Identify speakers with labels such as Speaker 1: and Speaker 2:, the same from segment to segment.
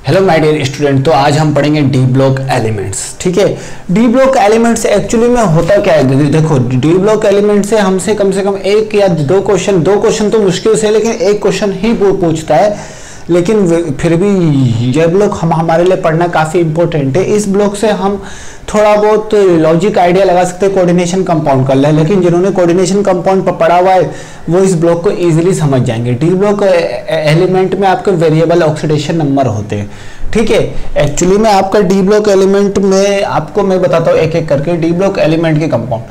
Speaker 1: Hello my dear student, तो आज हम पढ़ेंगे डी ब्लॉक एलिमेंट्स। ठीक है, डी ब्लॉक एलिमेंट्स एक्चुअली में होता क्या है, देखो डी ब्लॉक एलिमेंट से हमसे कम एक या दो क्वेश्चन तो मुश्किल से, लेकिन एक क्वेश्चन ही पूछता है। लेकिन फिर भी ये ब्लॉक हमारे लिए पढ़ना काफ़ी इंपॉर्टेंट है। इस ब्लॉक से हम थोड़ा बहुत लॉजिक आइडिया लगा सकते हैं, कोऑर्डिनेशन कंपाउंड कर ले, लेकिन जिन्होंने कोऑर्डिनेशन कंपाउंड पढ़ा हुआ है वो इस ब्लॉक को इजीली समझ जाएंगे। डी ब्लॉक एलिमेंट में आपके वेरिएबल ऑक्सीडेशन नंबर होते हैं। ठीक है, एक्चुअली में आपका डी ब्लॉक एलिमेंट में आपको मैं बताता हूँ एक एक करके डी ब्लॉक एलिमेंट के कंपाउंड।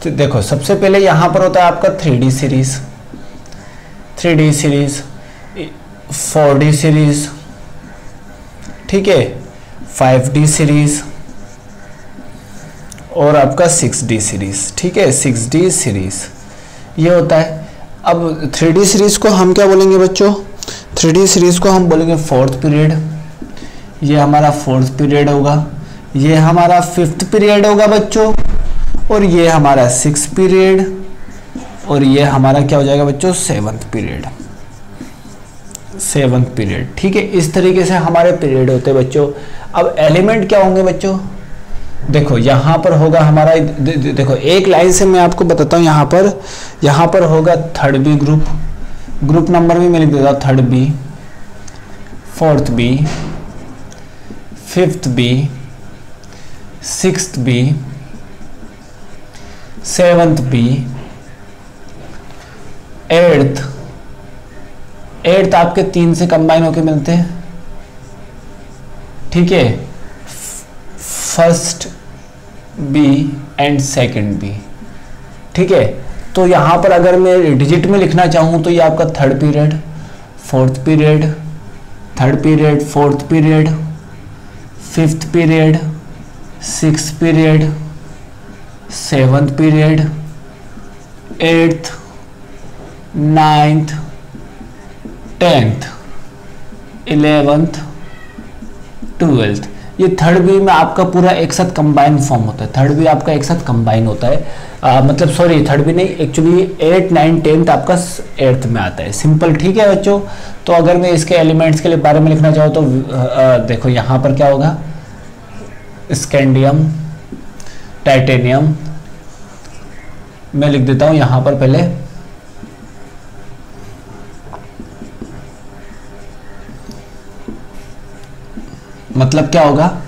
Speaker 1: तो देखो सबसे पहले यहाँ पर होता है आपका 3D सीरीज, 4D सीरीज, ठीक है, 5D सीरीज और आपका 6D सीरीज। ठीक है, 6D सीरीज ये होता है। अब 3D सीरीज को हम क्या बोलेंगे बच्चों? 3D सीरीज को हम बोलेंगे फोर्थ पीरियड। ये हमारा फोर्थ पीरियड होगा, ये हमारा फिफ्थ पीरियड होगा बच्चों, और ये हमारा 6th पीरियड, और ये हमारा क्या हो जाएगा बच्चों? 7th period, 7th period. ठीक है, इस तरीके से हमारे पीरियड होते हैं बच्चों। अब एलिमेंट क्या होंगे बच्चों? देखो यहाँ पर होगा हमारा, देखो एक लाइन से मैं आपको बताता हूँ। यहाँ पर होगा 3rd B ग्रुप नंबर भी मैं लिख देता हूँ 3rd B, 4th B, 5th B, 6th B, 7th B, 8th आपके 3 से कंबाइन होके मिलते हैं। ठीक है, 1st B and 2nd B। ठीक है, तो यहां पर अगर मैं डिजिट में लिखना चाहूं तो ये आपका 3rd period, 4th period, 3rd period, 4th period, 5th period, 6th period, 7th period, 8th, 9th, 10th, 11th, 12th। ये 3rd B में आपका पूरा एक साथ कंबाइन फॉर्म होता है। 3rd B आपका एक साथ कंबाइन होता है, मतलब सॉरी 3rd B नहीं, एक्चुअली 8, 9, 10th आपका 8th में आता है। सिंपल। ठीक है बच्चों, तो अगर मैं इसके एलिमेंट्स के लिए बारे में लिखना चाहूँ तो देखो यहाँ पर क्या होगा? स्कैंडियम, टाइटेनियम, मैं लिख देता हूँ यहाँ पर पहले। मतलब क्या होगा?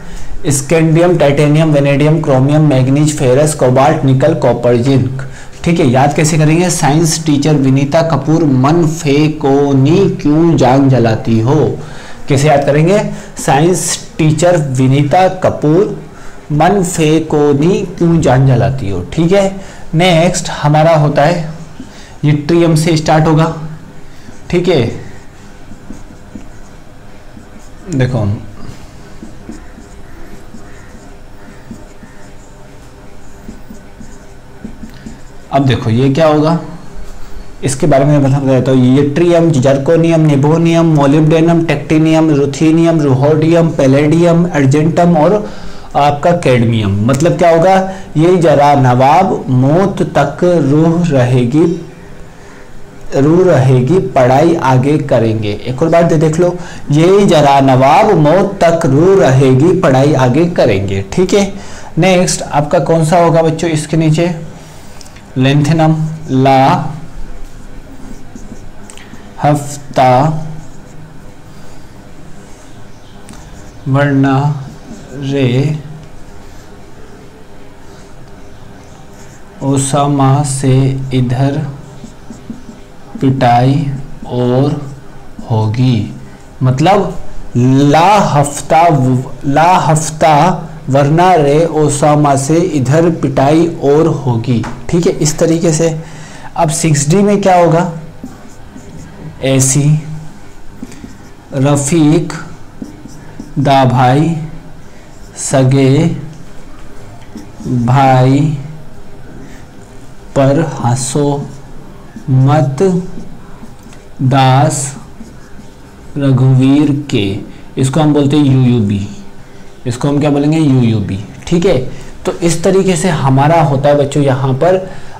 Speaker 1: Scandium, titanium, vanadium, chromium, manganese, ferrous, cobalt, निकल, कॉपर, जिंक। ठीक है, याद कैसे करेंगे? साइंस टीचर विनीता कपूर मन फेकोनी क्यों जान जलाती हो? कैसे याद करेंगे? साइंस टीचर विनीता कपूर मन फेकोनी क्यों जान जलाती हो। ठीक है, नेक्स्ट हमारा होता है यट्रियम से स्टार्ट होगा। ठीक है, देखो अब देखो ये क्या होगा, इसके बारे में बता देता हूँ। Yttrium, zirconium, niobium, molybdenum, technetium, ruthenium, rhodium, palladium, argentum और आपका कैडमियम। मतलब क्या होगा? ये जरा नवाब मौत तक रूह रहेगी पढ़ाई आगे करेंगे। एक और बार देख लो, ये जरा नवाब मौत तक रूह रहेगी पढ़ाई आगे करेंगे। ठीक है, नेक्स्ट आपका कौन सा होगा बच्चों? इसके नीचे लेंथेनम, ला हफ्ता वरना रे ओसामा से इधर पिटाई और होगी। मतलब ला हफ्ता वरना रे ओसामा से इधर पिटाई और होगी। ठीक है, इस तरीके से। अब 6D में क्या होगा? ऐसी, रफीक, दा भाई, सगे भाई पर हंसो मत, दास रघुवीर के। इसको हम बोलते हैं UUB, इसको हम क्या बोलेंगे? UUB। ठीक है, तो इस तरीके से हमारा होता है बच्चों यहाँ पर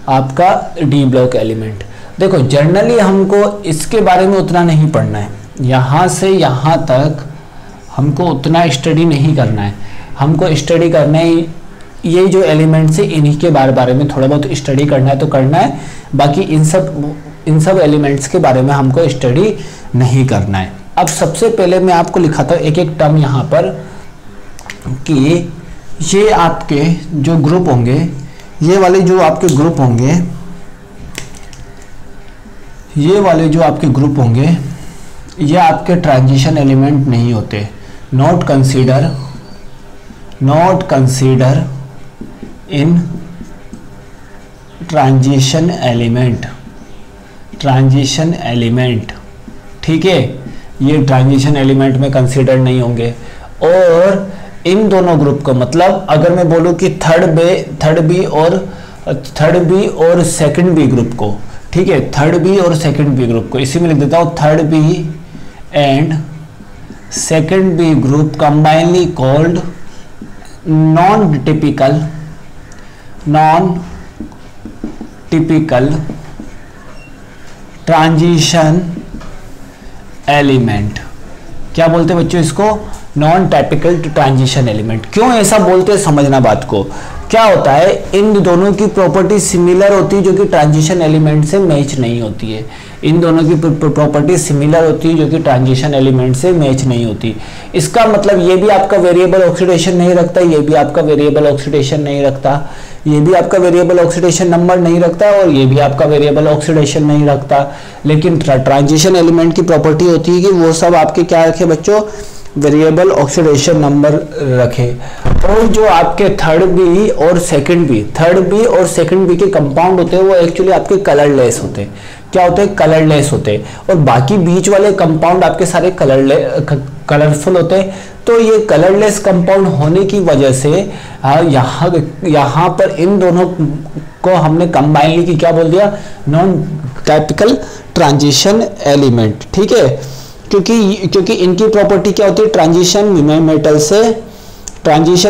Speaker 1: आपका डी ब्लॉक एलिमेंट। देखो जनरली हमको इसके बारे में उतना नहीं पढ़ना है, यहाँ से यहाँ तक हमको उतना स्टडी नहीं करना है, हमको स्टडी करना है ये जो एलिमेंट्स है इन्हीं के बारे में थोड़ा बहुत स्टडी करना है तो करना है, बाकी इन सब एलिमेंट्स के बारे में हमको स्टडी नहीं करना है। अब सबसे पहले मैं आपको लिखाता हूँ एक एक टर्म यहाँ पर कि ये आपके जो ग्रुप होंगे, ये वाले जो आपके ग्रुप होंगे, ये वाले जो आपके ग्रुप होंगे ये आपके ट्रांजिशन एलिमेंट नहीं होते। Not consider in transition element, ठीक है, ये ट्रांजिशन एलिमेंट में कंसीडर नहीं होंगे। और इन दोनों ग्रुप को, मतलब अगर मैं बोलूं कि थर्ड बी और सेकंड बी ग्रुप को, ठीक है, थर्ड बी और सेकंड बी ग्रुप को, इसी में लिख देता हूं, third B and second B group combinely called non typical transition element. क्या बोलते हैं बच्चों इसको? Non typical transition element. क्यों ऐसा बोलते हैं समझना बात को। क्या होता है, इन दोनों की प्रॉपर्टी सिमिलर होती है जो कि ट्रांजिशन एलिमेंट से मैच नहीं होती है। इन दोनों की प्रॉपर्टी सिमिलर होती है जो कि ट्रांजिशन एलिमेंट से मैच नहीं होती। इसका मतलब ये भी आपका वेरिएबल ऑक्सीडेशन नहीं रखता, ये भी आपका वेरिएबल ऑक्सीडेशन नहीं रखता, ये भी आपका वेरिएबल ऑक्सीडेशन नंबर नहीं रखता, और ये भी आपका वेरिएबल ऑक्सीडेशन नहीं रखता। लेकिन ट्रांजिशन एलिमेंट की प्रॉपर्टी होती है कि वो सब आपके क्या रखे बच्चों, वेरिएबल ऑक्सीडेशन नंबर रखे। और जो आपके थर्ड बी और सेकंड बी के कंपाउंड होते हैं वो एक्चुअली आपके कलरलेस होते हैं। क्या होते हैं? कलरलेस होते हैं। और बाकी बीच वाले कंपाउंड आपके सारे कलरफुल होते हैं। तो ये कलरलेस कंपाउंड होने की वजह से यहाँ पर इन दोनों को हमने कंबाइनली की क्या बोल दिया, नॉन टाइपिकल ट्रांजिशन एलिमेंट। ठीक है, क्योंकि इनकी प्रॉपर्टी क्या होती है, ट्रांजिशन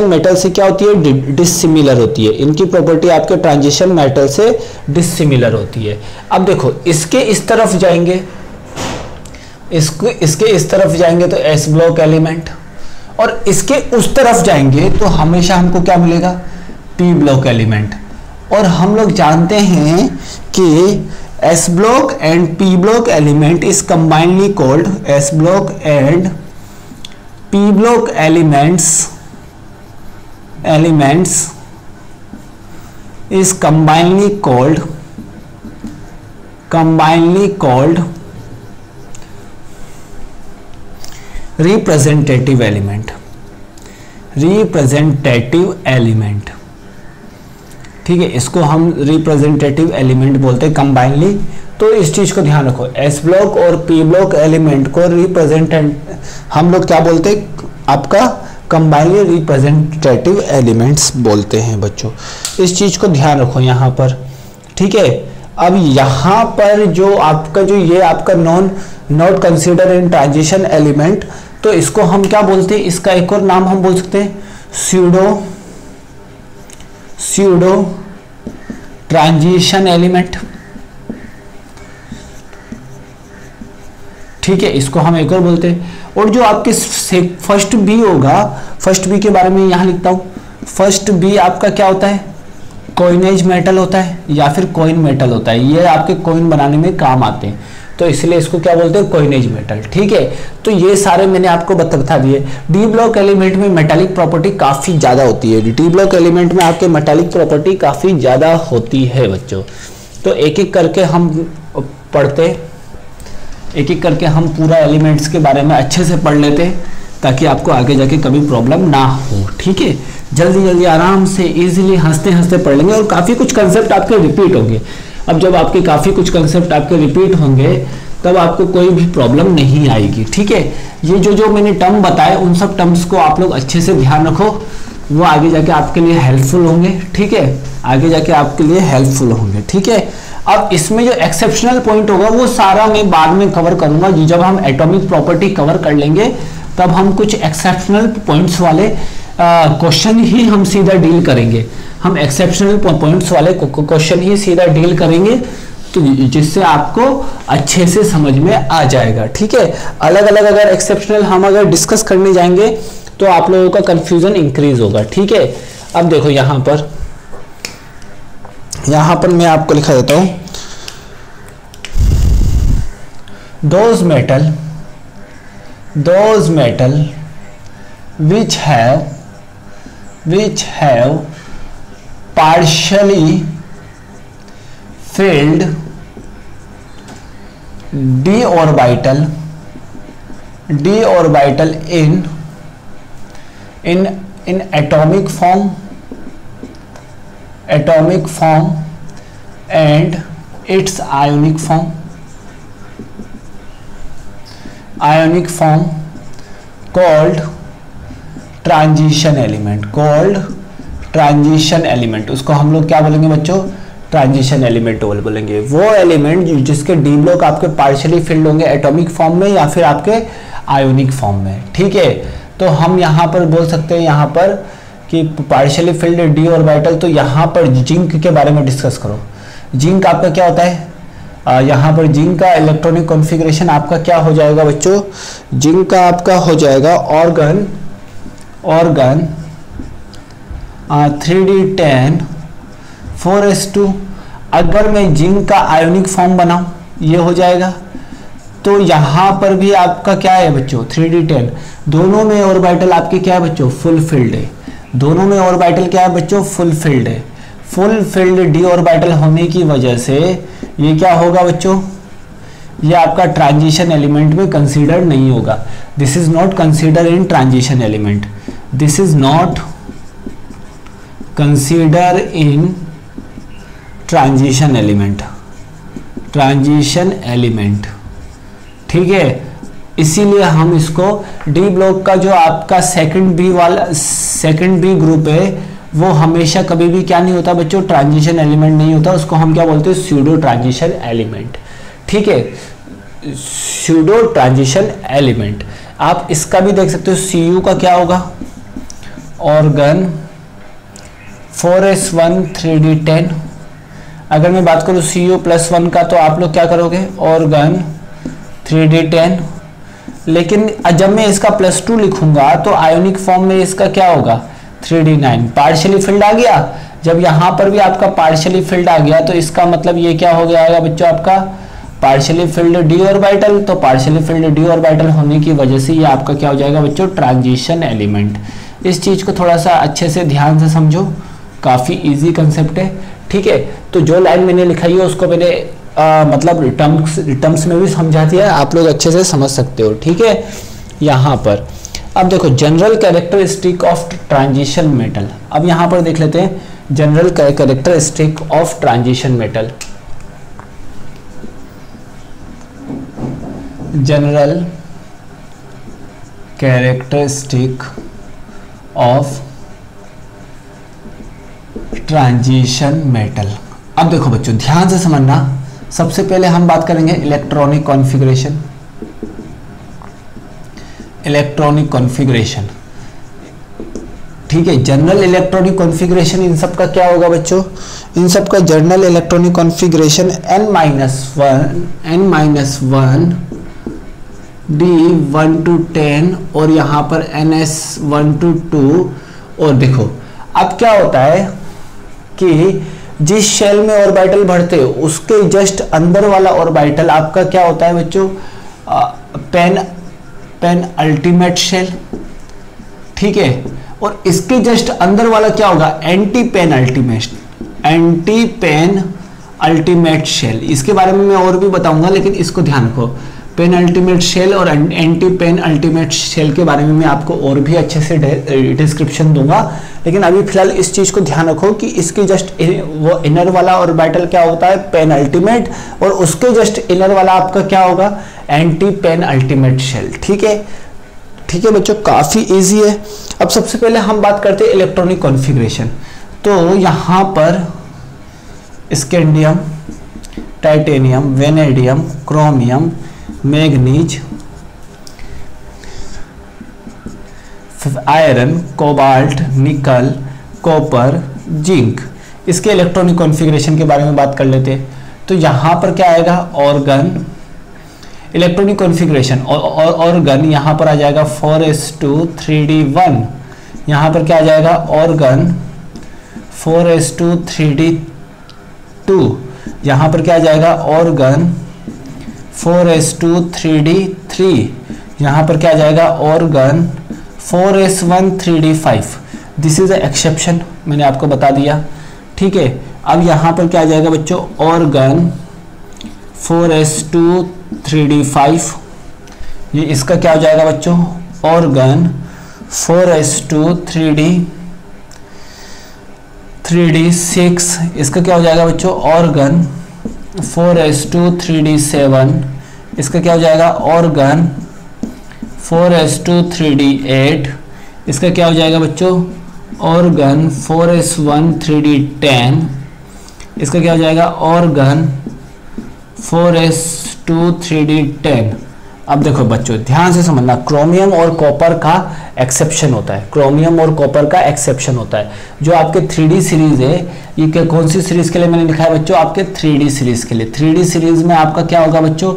Speaker 1: मेटल से क्या होती है, डिसिमिलर होती है। इनकी प्रॉपर्टी आपके ट्रांजिशन मेटल से डिसिमिलर होती है। अब देखो इसके इस तरफ जाएंगे, इसके इस तरफ जाएंगे तो एस ब्लॉक एलिमेंट, और इसके उस तरफ जाएंगे तो हमेशा हमको क्या मिलेगा, पी ब्लॉक एलिमेंट। और हम लोग जानते हैं कि S block and P block element is combinedly called S block and P block elements is combinedly called representative element। ठीक है, इसको हम रिप्रेजेंटेटिव एलिमेंट बोलते हैं कंबाइनली। तो इस चीज को ध्यान रखो, एस ब्लॉक और पी ब्लॉक एलिमेंट को हम लोग क्या बोलते हैं, आपका कंबाइनली रिप्रेजेंटेटिव एलिमेंट्स बोलते हैं बच्चों। इस चीज को ध्यान रखो यहाँ पर। ठीक है, अब यहाँ पर जो आपका ये आपका not consider in transition element, तो इसको हम क्या बोलते हैं, इसका एक और नाम हम बोल सकते हैं स्यूडो ट्रांजिशन एलिमेंट। ठीक है, इसको हम एक और बोलते हैं। और जो आपके फर्स्ट बी होगा, फर्स्ट बी के बारे में यहां लिखता हूं, फर्स्ट बी आपका क्या होता है, कॉइनेज मेटल होता है या फिर कॉइन मेटल होता है। ये आपके कॉइन बनाने में काम आते हैं, तो इसलिए इसको क्या बोलते हैं, कॉइनेज मेटल। ठीक है, तो ये सारे मैंने आपको बता दिए। डी ब्लॉक एलिमेंट में मेटालिक प्रॉपर्टी काफी ज्यादा होती है। डी ब्लॉक एलिमेंट में आपके मेटालिक प्रॉपर्टी काफी ज्यादा होती है बच्चों। तो एक एक करके हम पढ़ते, एक एक करके हम पूरा एलिमेंट्स के बारे में अच्छे से पढ़ लेते, ताकि आपको आगे जाके कभी प्रॉब्लम ना हो। ठीक है, जल्दी जल्दी आराम से इजीली हंसते हंसते पढ़ लेंगे, और काफी कुछ कंसेप्ट आपके रिपीट होंगे। अब जब आपके काफी कुछ कंसेप्ट आपके रिपीट होंगे तब आपको कोई भी प्रॉब्लम नहीं आएगी। ठीक है, ये जो मैंने टर्म बताए उन सब टर्म्स को आप लोग अच्छे से ध्यान रखो, वो आगे जाके आपके लिए हेल्पफुल होंगे। ठीक है, आगे जाके आपके लिए हेल्पफुल होंगे। ठीक है, अब इसमें जो एक्सेप्शनल पॉइंट होगा वो सारा मैं बाद में कवर करूंगा। जब हम एटॉमिक प्रॉपर्टी कवर कर लेंगे तब हम कुछ एक्सेप्शनल पॉइंट्स वाले क्वेश्चन ही हम सीधा डील करेंगे। हम एक्सेप्शनल पॉइंट्स वाले क्वेश्चन ही सीधा डील करेंगे, तो जिससे आपको अच्छे से समझ में आ जाएगा। ठीक है, अलग अलग अगर एक्सेप्शनल हम अगर डिस्कस करने जाएंगे तो आप लोगों का कंफ्यूजन इंक्रीज होगा। ठीक है, अब देखो यहां पर मैं आपको लिखा देता हूं, those metal which have partially filled d orbital in atomic form and its ionic form called transition element, उसको हम लोग क्या बोलेंगे बच्चों, ट्रांजिशन एलिमेंट बोलेंगे। वो एलिमेंट जिसके डी ब्लॉक आपके पार्शियली फिल्ड होंगे एटॉमिक फॉर्म में या फिर आपके आयोनिक फॉर्म में। ठीक है, तो हम यहाँ पर बोल सकते हैं यहाँ पर कि पार्शियली फिल्ड डी ऑर्बिटल, तो यहाँ पर जिंक के बारे में डिस्कस करो। जिंक आपका क्या होता है, यहाँ पर जिंक का इलेक्ट्रॉनिक कॉन्फ़िगरेशन आपका क्या हो जाएगा बच्चों, जिंक का आपका हो जाएगा ऑर्गन 3d10 4s2। अगर मैं जिंक का आयोनिक फॉर्म बनाऊं ये हो जाएगा, तो यहाँ पर भी आपका क्या है बच्चों 3d10, दोनों में ऑर्बिटल आपके क्या है बच्चों फुल फिल्ड है, दोनों में ऑर्बिटल क्या है बच्चों फुल फिल्ड है। फुल फिल्ड डी ऑर्बिटल होने की वजह से ये क्या होगा बच्चों, ये आपका ट्रांजिशन एलिमेंट में कंसीडर नहीं होगा। This is not consider in transition element, this is not consider in transition element. ठीक है, इसीलिए हम इसको डी ब्लॉक का जो आपका सेकंड बी ग्रुप है वो हमेशा कभी भी क्या नहीं होता बच्चों, ट्रांजिशन एलिमेंट नहीं होता, उसको हम क्या बोलते हैं स्यूडो ट्रांजिशन एलिमेंट। ठीक है, स्यूडो ट्रांजिशन एलिमेंट। आप इसका भी देख सकते हो, Cu का क्या होगा, ऑर्गन 4s1 3d10। अगर मैं बात करूं Cu+1 का तो आप लोग क्या करोगे, ऑर्गन 3d10। लेकिन जब मैं इसका +2 लिखूंगा तो आयोनिक फॉर्म में इसका क्या होगा 3d9। पार्शियली फिल्ड आ गया, जब यहां पर भी आपका पार्शियली फिल्ड आ गया तो इसका मतलब ये क्या हो गया बच्चों आपका पार्शियली फिल्ड डी ऑर्बिटल। तो पार्शियली फिल्ड डी ऑर्बिटल होने की वजह से ये आपका क्या हो जाएगा बच्चों ट्रांजिशन एलिमेंट। इस चीज को थोड़ा सा अच्छे से ध्यान से समझो, काफी इजी कंसेप्ट है। ठीक है, तो जो लाइन मैंने लिखाई है उसको मैंने मतलब टर्म्स में भी समझा दिया, आप लोग अच्छे से समझ सकते हो। ठीक है, यहाँ पर अब देखो general characteristic of transition metal. अब यहाँ पर देख लेते हैं general characteristic of transition metal. General characteristic of transition metal. अब देखो बच्चों ध्यान से समझना, सबसे पहले हम बात करेंगे इलेक्ट्रॉनिक कॉन्फ़िगरेशन। ठीक है, जनरल इलेक्ट्रॉनिक कॉन्फ़िगरेशन इन सब का क्या होगा बच्चों, इन सब का general electronic configuration n-1 d1 to 10 और यहाँ पर ns1 to 2। और देखो अब क्या होता है कि जिस शेल में ऑर्बिटल बढ़ते हैं उसके जस्ट अंदर वाला ऑर्बिटल आपका क्या होता है बच्चों पेन अल्टीमेट शेल। ठीक है, और इसके जस्ट अंदर वाला क्या होगा एंटी पेन अल्टीमेट शेल। इसके बारे में मैं और भी बताऊंगा, लेकिन इसको ध्यान रखो, पेन अल्टीमेट शेल और एंटी पेन अल्टीमेट शेल के बारे में मैं आपको और भी अच्छे से डिस्क्रिप्शन दूंगा। लेकिन अभी फिलहाल इस चीज को ध्यान रखो कि इसके जस्ट वो इनर वाला ऑर्बिटल क्या होता है पेन अल्टीमेट, और उसके जस्ट इनर वाला आपका क्या होगा एंटी पेन अल्टीमेट शेल। ठीक है बच्चों, काफी इजी है। अब सबसे पहले हम बात करते हैं इलेक्ट्रॉनिक कॉन्फ़िगरेशन। तो यहाँ पर scandium, titanium, vanadium, chromium, manganese, iron, cobalt, निकल, कॉपर, जिंक, इसके इलेक्ट्रॉनिक कॉन्फ़िगरेशन के बारे में बात कर लेते हैं। तो यहाँ पर क्या आएगा ऑर्गन इलेक्ट्रॉनिक कॉन्फ़िगरेशन ऑर्गन यहाँ पर आ जाएगा 4s2 3d1, यहाँ पर क्या आ जाएगा ऑर्गन 4s2 3d2, यहाँ पर क्या आ जाएगा ऑर्गन 4s2 3d3, यहाँ पर क्या आ जाएगा organ 4s1 3d5। This is a exception, मैंने आपको बता दिया। ठीक है, अब यहाँ पर क्या आ जाएगा बच्चों ऑर्गन 4s2 3d5, ये इसका क्या हो जाएगा बच्चों ऑर्गन 4s2 3d6, इसका क्या हो जाएगा बच्चों ऑर्गन 4s2 3d7, इसका क्या हो जाएगा ऑर्गन 4s2 3d8, इसका क्या हो जाएगा बच्चों ऑर्गन 4s1 3d10, इसका क्या हो जाएगा ऑर्गन 4s2 3d10। अब देखो बच्चों ध्यान से समझना, क्रोमियम और कॉपर का एक्सेप्शन होता है, क्रोमियम और कॉपर का एक्सेप्शन होता है। जो आपके 3D सीरीज है, ये कौन सी सीरीज के लिए मैंने लिखा है बच्चों आपके 3D सीरीज के लिए। 3D सीरीज में आपका क्या होगा बच्चों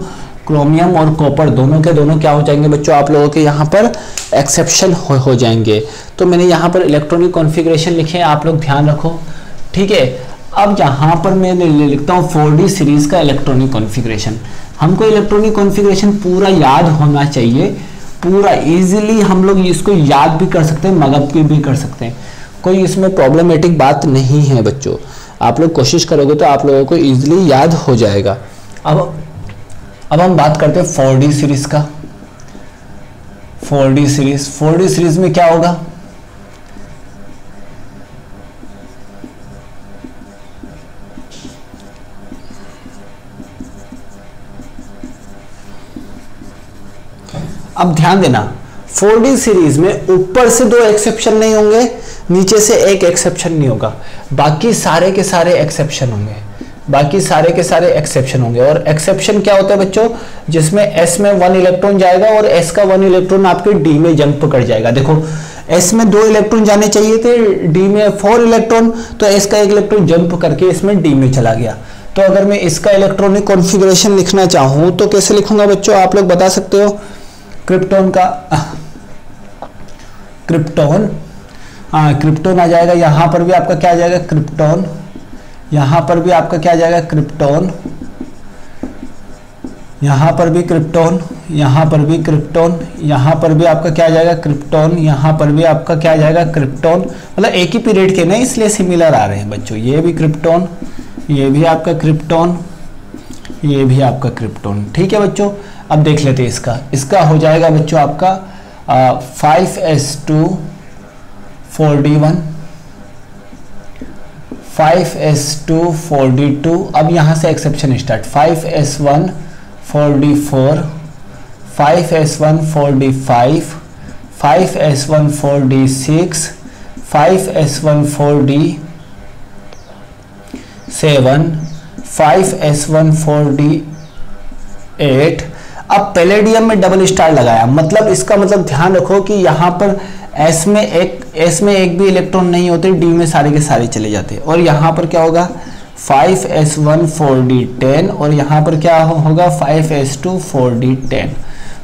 Speaker 1: क्रोमियम और कॉपर दोनों के दोनों क्या हो जाएंगे बच्चों आप लोगों के यहाँ पर एक्सेप्शन हो जाएंगे। तो मैंने यहाँ पर इलेक्ट्रॉनिक कॉन्फ़िगरेशन लिखे हैं, आप लोग ध्यान रखो। ठीक है, अब यहाँ पर मैं लिखता हूँ 4D सीरीज का इलेक्ट्रॉनिक कॉन्फ़िगरेशन। हमको इलेक्ट्रॉनिक कॉन्फ़िगरेशन पूरा याद होना चाहिए, पूरा इजीली हम लोग इसको याद भी कर सकते हैं, मगज भी कर सकते हैं, कोई इसमें प्रॉब्लमेटिक बात नहीं है बच्चों। आप लोग कोशिश करोगे तो आप लोगों को इजीली याद हो जाएगा। अब हम बात करते हैं 4D सीरीज का। 4D सीरीज में क्या होगा, अब ध्यान देना 4D सीरीज में ऊपर से 2 एक्सेप्शन नहीं होंगे, नीचे से 1 एक्सेप्शन नहीं होगा, बाकी सारे के सारे एक्सेप्शन होंगे, बाकी सारे के सारे एक्सेप्शन होंगे। और एक्सेप्शन क्या होता है बच्चों, जिसमें S में 1 इलेक्ट्रॉन जाएगा और S का 1 इलेक्ट्रॉन आपके D में जंप कर जाएगा। देखो S में 2 इलेक्ट्रॉन जाने चाहिए थे, D में 4 इलेक्ट्रॉन, तो S का 1 इलेक्ट्रॉन जंप करके इसमें D में चला गया। तो अगर मैं इसका इलेक्ट्रॉनिक कॉन्फ़िगरेशन लिखना चाहूं तो कैसे लिखूंगा बच्चों, आप लोग बता सकते हो। क्रिप्टॉन का क्रिप्टॉन आ जाएगा, यहाँ पर भी आपका क्या आ जाएगा क्रिप्टॉन, यहाँ पर भी आपका क्या आ जाएगा क्रिप्टॉन, यहाँ पर भी क्रिप्टॉन, यहाँ पर भी क्रिप्टॉन, यहाँ पर भी आपका क्या आ जाएगा क्रिप्टॉन, यहाँ पर भी आपका क्या आ जाएगा क्रिप्टॉन। मतलब एक ही पीरियड के नहीं इसलिए सिमिलर आ रहे हैं बच्चों। ये भी क्रिप्टॉन, ये भी आपका क्रिप्टॉन, ये भी आपका क्रिप्टॉन। ठीक है बच्चों, अब देख लेते हैं इसका हो जाएगा बच्चों आपका 5s2 4d1, 5s2 4d2। अब यहाँ से exception start, 5s1 4d4, 5s1 4d5, 5s1 4d6, 5s1 4d7, 5s1 4d8। अब पैलेडियम में डबल स्टार लगाया, मतलब इसका मतलब ध्यान रखो कि यहाँ पर S में एक भी इलेक्ट्रॉन नहीं होते, D में सारे के सारे चले जाते। और यहाँ पर क्या होगा 5s1 4d10 और यहाँ पर क्या होगा 5s2 4d10।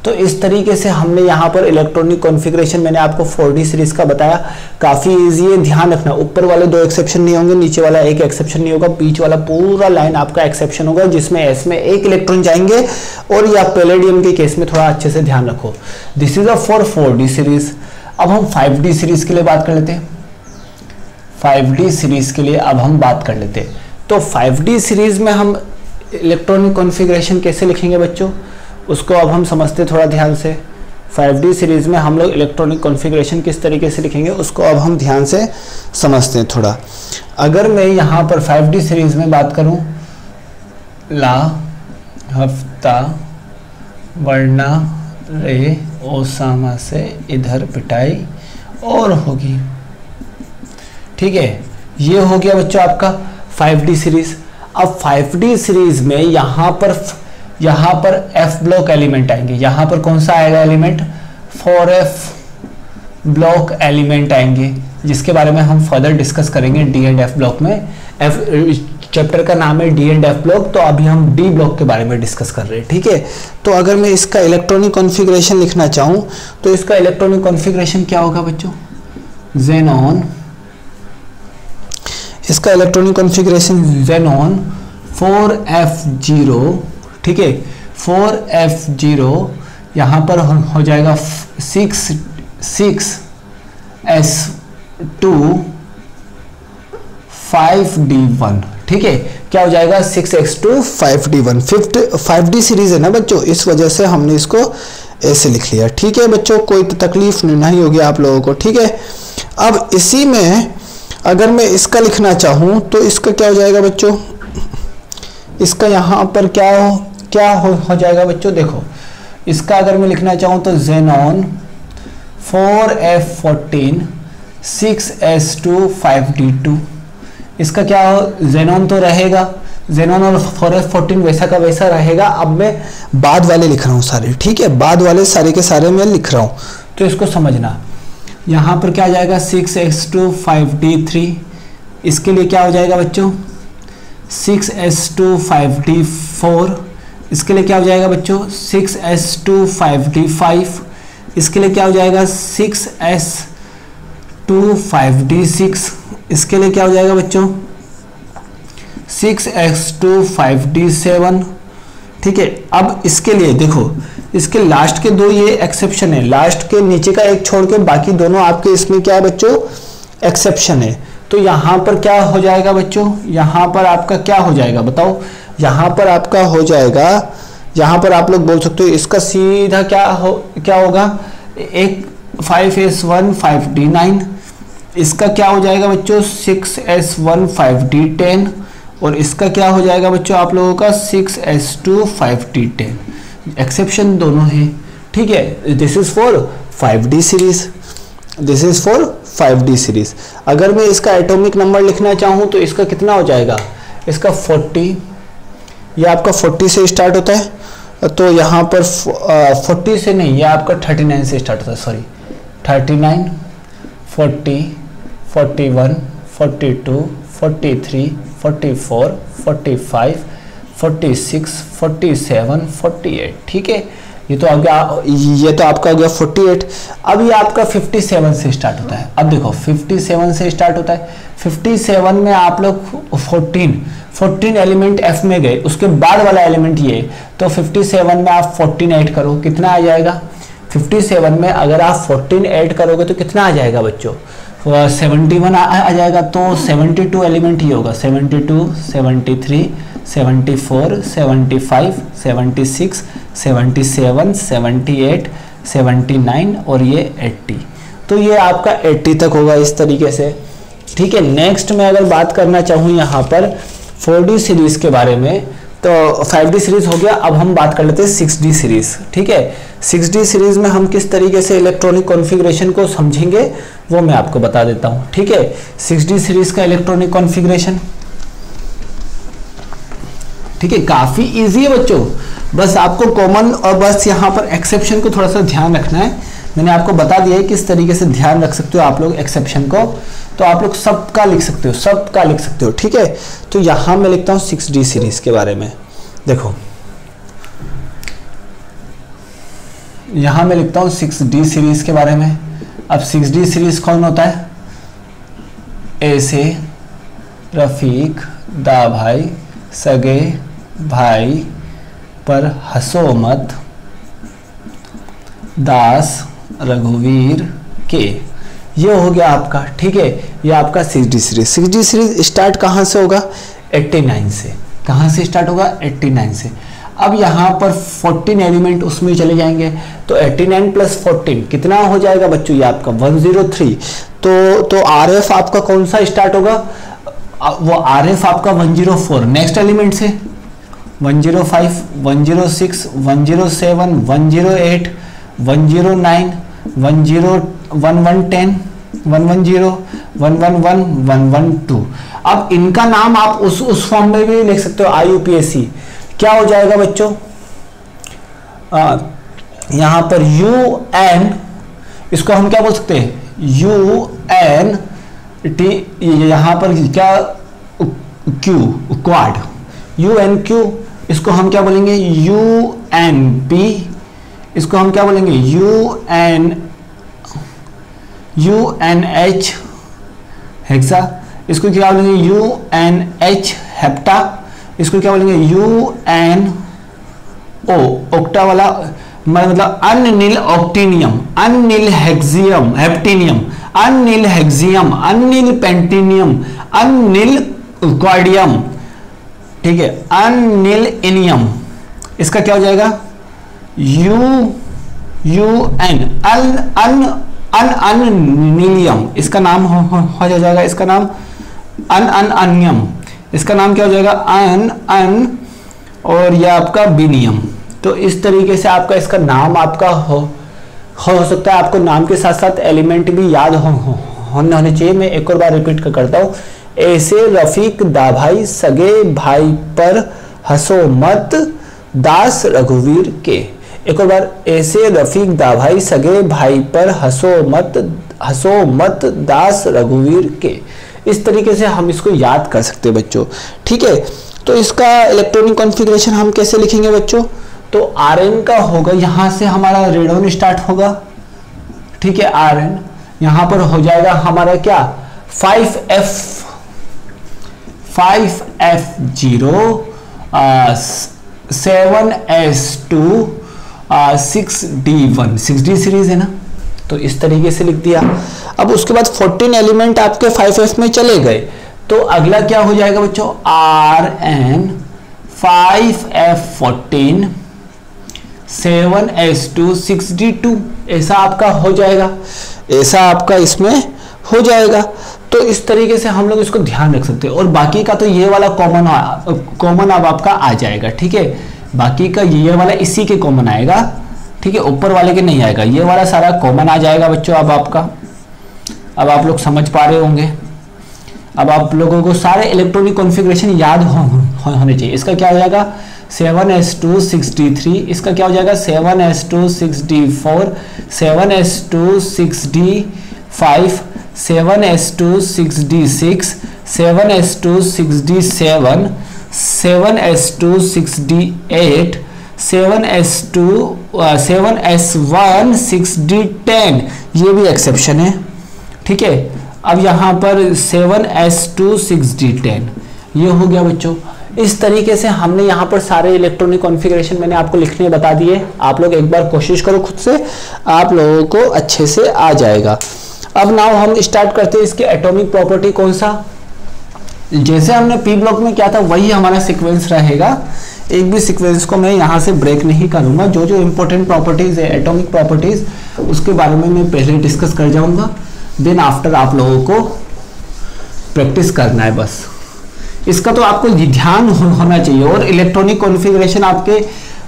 Speaker 1: तो इस तरीके से हमने यहाँ पर इलेक्ट्रॉनिक कॉन्फ़िगरेशन मैंने आपको 4D सीरीज का बताया। काफ़ी इजी है, ध्यान रखना ऊपर वाले 2 एक्सेप्शन नहीं होंगे, नीचे वाला 1 एक्सेप्शन नहीं होगा, बीच वाला पूरा लाइन आपका एक्सेप्शन होगा जिसमें S में 1 इलेक्ट्रॉन जाएंगे। और या पैलेडियम के केस में थोड़ा अच्छे से ध्यान रखो। This is a for 4D series. अब हम 5D सीरीज के लिए बात कर लेते हैं। 5D सीरीज के लिए अब हम बात कर लेते हैं। तो 5D सीरीज में हम इलेक्ट्रॉनिक कॉन्फ़िगरेशन कैसे लिखेंगे बच्चों, उसको अब हम समझते थोड़ा ध्यान से। 5D सीरीज में हम लोग इलेक्ट्रॉनिक कॉन्फ़िगरेशन किस तरीके से लिखेंगे उसको अब हम ध्यान से समझते हैं थोड़ा। अगर मैं यहाँ पर 5D सीरीज में बात करूँ, ला हफ्ता वरना रे ओसामा से इधर पिटाई और होगी। ठीक है, ये हो गया बच्चों आपका 5D सीरीज। अब 5D सीरीज में यहाँ पर F ब्लॉक एलिमेंट आएंगे। यहाँ पर कौन सा आएगा एलिमेंट, 4F ब्लॉक एलिमेंट आएंगे, जिसके बारे में हम फर्दर डिस्कस करेंगे D एंड F ब्लॉक में। चैप्टर का नाम है डी एंड एफ ब्लॉक, तो अभी हम डी ब्लॉक के बारे में डिस्कस कर रहे हैं, ठीक है। तो अगर मैं इसका इलेक्ट्रॉनिक कॉन्फ़िगरेशन लिखना चाहूँ तो इसका इलेक्ट्रॉनिक कॉन्फ़िगरेशन क्या होगा बच्चों? ज़ेनॉन, इसका इलेक्ट्रॉनिक कॉन्फ़िगरेशन ज़ेनॉन 4f0, ठीक है। 4f0 यहाँ पर हो जाएगा 6s2 5d1, ठीक है। क्या हो जाएगा? 6x2 5d1। 5d सीरीज है ना बच्चों, इस वजह से हमने इसको ऐसे लिख लिया, ठीक है बच्चों। कोई तो तकलीफ नहीं होगी आप लोगों को, ठीक है। अब इसी में अगर मैं इसका लिखना चाहूँ तो इसका क्या हो जाएगा बच्चों? इसका यहाँ पर क्या हो जाएगा बच्चों? देखो, इसका अगर मैं लिखना चाहूँ तो ज़ेनॉन 4f14 6s2 5d2। इसका क्या हो? ज़ेनॉन तो रहेगा, ज़ेनॉन और 4f14 वैसा का वैसा रहेगा। अब मैं बाद वाले लिख रहा हूँ सारे, ठीक है। बाद वाले सारे के सारे मैं लिख रहा हूँ, तो इसको समझना। यहाँ पर क्या आ जाएगा? 6s2 5d3। इसके लिए क्या हो जाएगा बच्चों? 6s2 5d4। इसके लिए क्या हो जाएगा बच्चों? 6s2 5d5। इसके लिए क्या हो जाएगा? 6s2 5d6। इसके लिए क्या हो जाएगा बच्चों? 6s2 5d7, ठीक है। अब इसके लिए देखो, इसके लास्ट के दो ये एक्सेप्शन है, लास्ट के नीचे का एक छोड़ के बाकी दोनों आपके इसमें क्या है बच्चों? एक्सेप्शन है। तो यहाँ पर क्या हो जाएगा बच्चों? यहाँ पर आपका क्या हो जाएगा बताओ? यहाँ पर आपका हो जाएगा, यहाँ पर आप लोग बोल सकते हो इसका सीधा क्या होगा? एक 5s1 5d9। इसका क्या हो जाएगा बच्चों? 6s1 5d10। और इसका क्या हो जाएगा बच्चों आप लोगों का? 6s2 5d10। एक्सेप्शन दोनों है, ठीक है। This is for 5d series, this is for 5d series. अगर मैं इसका एटॉमिक नंबर लिखना चाहूँ तो इसका कितना हो जाएगा? इसका 40, ये आपका 40 से स्टार्ट होता है, तो यहाँ पर 40 से नहीं, ये आपका 39 से स्टार्ट होता है, सॉरी 39 40 41 42 43 44 45 46 47 48, ठीक है। ये तो आपका हो गया 48। अब ये आपका 57 से स्टार्ट होता है। अब देखो 57 से स्टार्ट होता है, 57 में आप लोग 14 एलिमेंट एफ में गए, उसके बाद वाला एलिमेंट ये, तो 57 में आप 14 ऐड करो, कितना आ जाएगा? 57 में अगर आप 14 ऐड करोगे तो कितना आ जाएगा बच्चों? 71 आ जाएगा। तो 72 एलिमेंट ही होगा, 72 73 74 75 76 77 78 79 और ये 80। तो ये आपका 80 तक होगा इस तरीके से, ठीक है। नेक्स्ट मैं अगर बात करना चाहूँ यहाँ पर 4D सीरीज के बारे में, तो 5D सीरीज हो गया। अब हम बात कर लेते हैं 6D सीरीज, ठीक है। 6D सीरीज में हम किस तरीके से इलेक्ट्रॉनिक कॉन्फ़िगरेशन को समझेंगे वो मैं आपको बता देता हूँ, ठीक है। 6D सीरीज का इलेक्ट्रॉनिक कॉन्फ़िगरेशन, ठीक है, काफी इजी है बच्चों। बस आपको कॉमन और बस यहाँ पर एक्सेप्शन को थोड़ा सा ध्यान रखना है। मैंने आपको बता दिया है किस तरीके से ध्यान रख सकते हो आप लोग एक्सेप्शन को, तो आप लोग सबका लिख सकते हो, सबका लिख सकते हो, ठीक है। तो यहाँ मैं लिखता हूँ 6D सीरीज के बारे में। देखो यहाँ मैं लिखता हूँ 6D सीरीज के बारे में। अब 6D सीरीज कौन होता है? ए से रफीक, दा भाई, सगे भाई पर हंसो मत, दास, रघुवीर के, ये हो गया आपका, ठीक है। ये आपका 6D series. 6D series start कहाँ से होगा? 89 से। कहाँ से स्टार्ट होगा? 89 से। अब यहाँ पर 14 एलिमेंट उसमें चले जाएंगे, तो 89 प्लस 14 कितना हो जाएगा बच्चों? ये आपका 103। तो RF आपका कौन सा स्टार्ट होगा? वो RF आपका 104 नेक्स्ट एलिमेंट से, 105 106 107 108 109 110 1110 110 111 112। अब इनका नाम आप उस फॉर्म में भी लिख सकते हो, IUPAC। क्या हो जाएगा बच्चों? यहां पर UN, इसको हम क्या बोल सकते हैं? UNT। यहां पर क्या क्यू, क्वाड, UNQ, इसको हम क्या बोलेंगे UNP, इसको हम क्या बोलेंगे UNH हेक्सा, इसको क्या बोलेंगे UNH हेप्टा, इसको क्या बोलेंगे UNO ओक्टा वाला, मतलब अननील ऑक्टीनियम, अननील हेक्सियम हेप्टीनियम, अननील हेक्सियम, अननील पेंटिनियम, अननील क्वाडियम, ठीक है, अननील इनियम, इसका क्या हो जाएगा अननीलियम, इसका नाम हो जाएगा, इसका नाम अनियम, इसका नाम क्या हो जाएगा अन, और यह आपका बिनियम। तो इस तरीके से आपका इसका नाम आपका हो सकता है। आपको नाम के साथ साथ एलिमेंट भी याद होने चाहिए। मैं एक और बार रिपीट करता हूँ, ऐसे रफीक दा भाई सगे भाई पर हंसो मत दास रघुवीर के। एक और बार, ऐसे रफीक दा भाई सगे भाई पर हंसो मत दास रघुवीर के। इस तरीके से हम इसको याद कर सकते हैं बच्चों, ठीक है। तो इसका इलेक्ट्रॉनिक कॉन्फ़िगरेशन हम कैसे लिखेंगे बच्चों, तो Rn का होगा, यहां से हमारा रेडॉन स्टार्ट होगा, ठीक है, Rn यहां पर हो जाएगा हमारा क्या 5F0 7S2 6D1, 6D series है ना, तो इस तरीके से लिख दिया। अब उसके बाद 14 एलिमेंट आपके 5F में चले गए, तो अगला क्या हो जाएगा बच्चों Rn 5F14 7S2 6D2, ऐसा आपका हो जाएगा, ऐसा आपका इसमें हो जाएगा। तो इस तरीके से हम लोग इसको ध्यान रख सकते हैं। और बाकी का तो ये वाला कॉमन अब आपका आ जाएगा, ठीक है, बाकी का ये वाला इसी के कॉमन आएगा, ठीक है, ऊपर वाले के नहीं आएगा, ये वाला सारा कॉमन आ जाएगा बच्चों। अब आपका, अब आप लोग समझ पा रहे होंगे। अब आप लोगों को सारे इलेक्ट्रॉनिक कॉन्फ़िगरेशन याद होने चाहिए। इसका क्या हो जाएगा 7S2 6D3, इसका क्या हो जाएगा 7S2 6D4, 7S2 6D5, 7S2 6D6, 7S2 6D7, 7S2 6D8, 7S1 6D10, ये भी एक्सेप्शन है, ठीक है। अब यहाँ पर 7S2 6D10 ये हो गया बच्चों। इस तरीके से हमने यहाँ पर सारे इलेक्ट्रॉनिक कॉन्फ़िगरेशन मैंने आपको लिखने बता दिए। आप लोग एक बार कोशिश करो खुद से, आप लोगों को अच्छे से आ जाएगा। अब नाउ हम स्टार्ट करते हैं इसके एटॉमिक प्रॉपर्टी। कौन सा, जैसे हमने पी ब्लॉक में किया था वही हमारा सीक्वेंस रहेगा। एक भी सीक्वेंस को मैं यहाँ से ब्रेक नहीं करूंगा। जो जो इंपॉर्टेंट प्रॉपर्टीज है एटॉमिक प्रॉपर्टीज, उसके बारे में मैं पहले डिस्कस कर जाऊंगा, देन आफ्टर आप लोगों को प्रैक्टिस करना है बस। इसका तो आपको ध्यान होना चाहिए। और इलेक्ट्रॉनिक कॉन्फ़िगरेशन आपके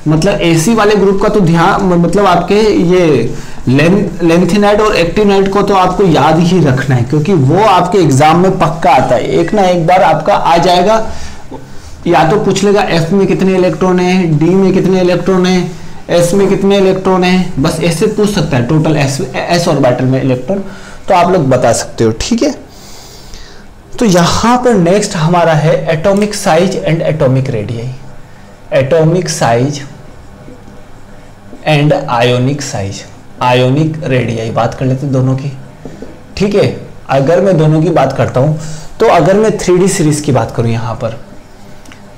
Speaker 1: मतलब एसी वाले ग्रुप का तो ध्यान, मतलब आपके ये लेंथिनाइट और एक्टिनाइट को तो आपको याद ही रखना है, क्योंकि वो आपके एग्जाम में पक्का आता है, एक ना एक बार आपका आ जाएगा। या तो पूछ लेगा एफ में कितने इलेक्ट्रॉन है, डी में कितने इलेक्ट्रॉन है, एस में कितने इलेक्ट्रॉन है, बस ऐसे पूछ सकता है टोटल एस ऑर्बिटल में इलेक्ट्रॉन, तो आप लोग बता सकते हो, ठीक है। तो यहां पर नेक्स्ट हमारा है atomic size and atomic radius. Atomic size and ionic size, ionic radius बात कर लेते हैं दोनों की, ठीक है। अगर मैं दोनों की बात करता हूं, तो अगर मैं 3D सीरीज की बात करूं यहां पर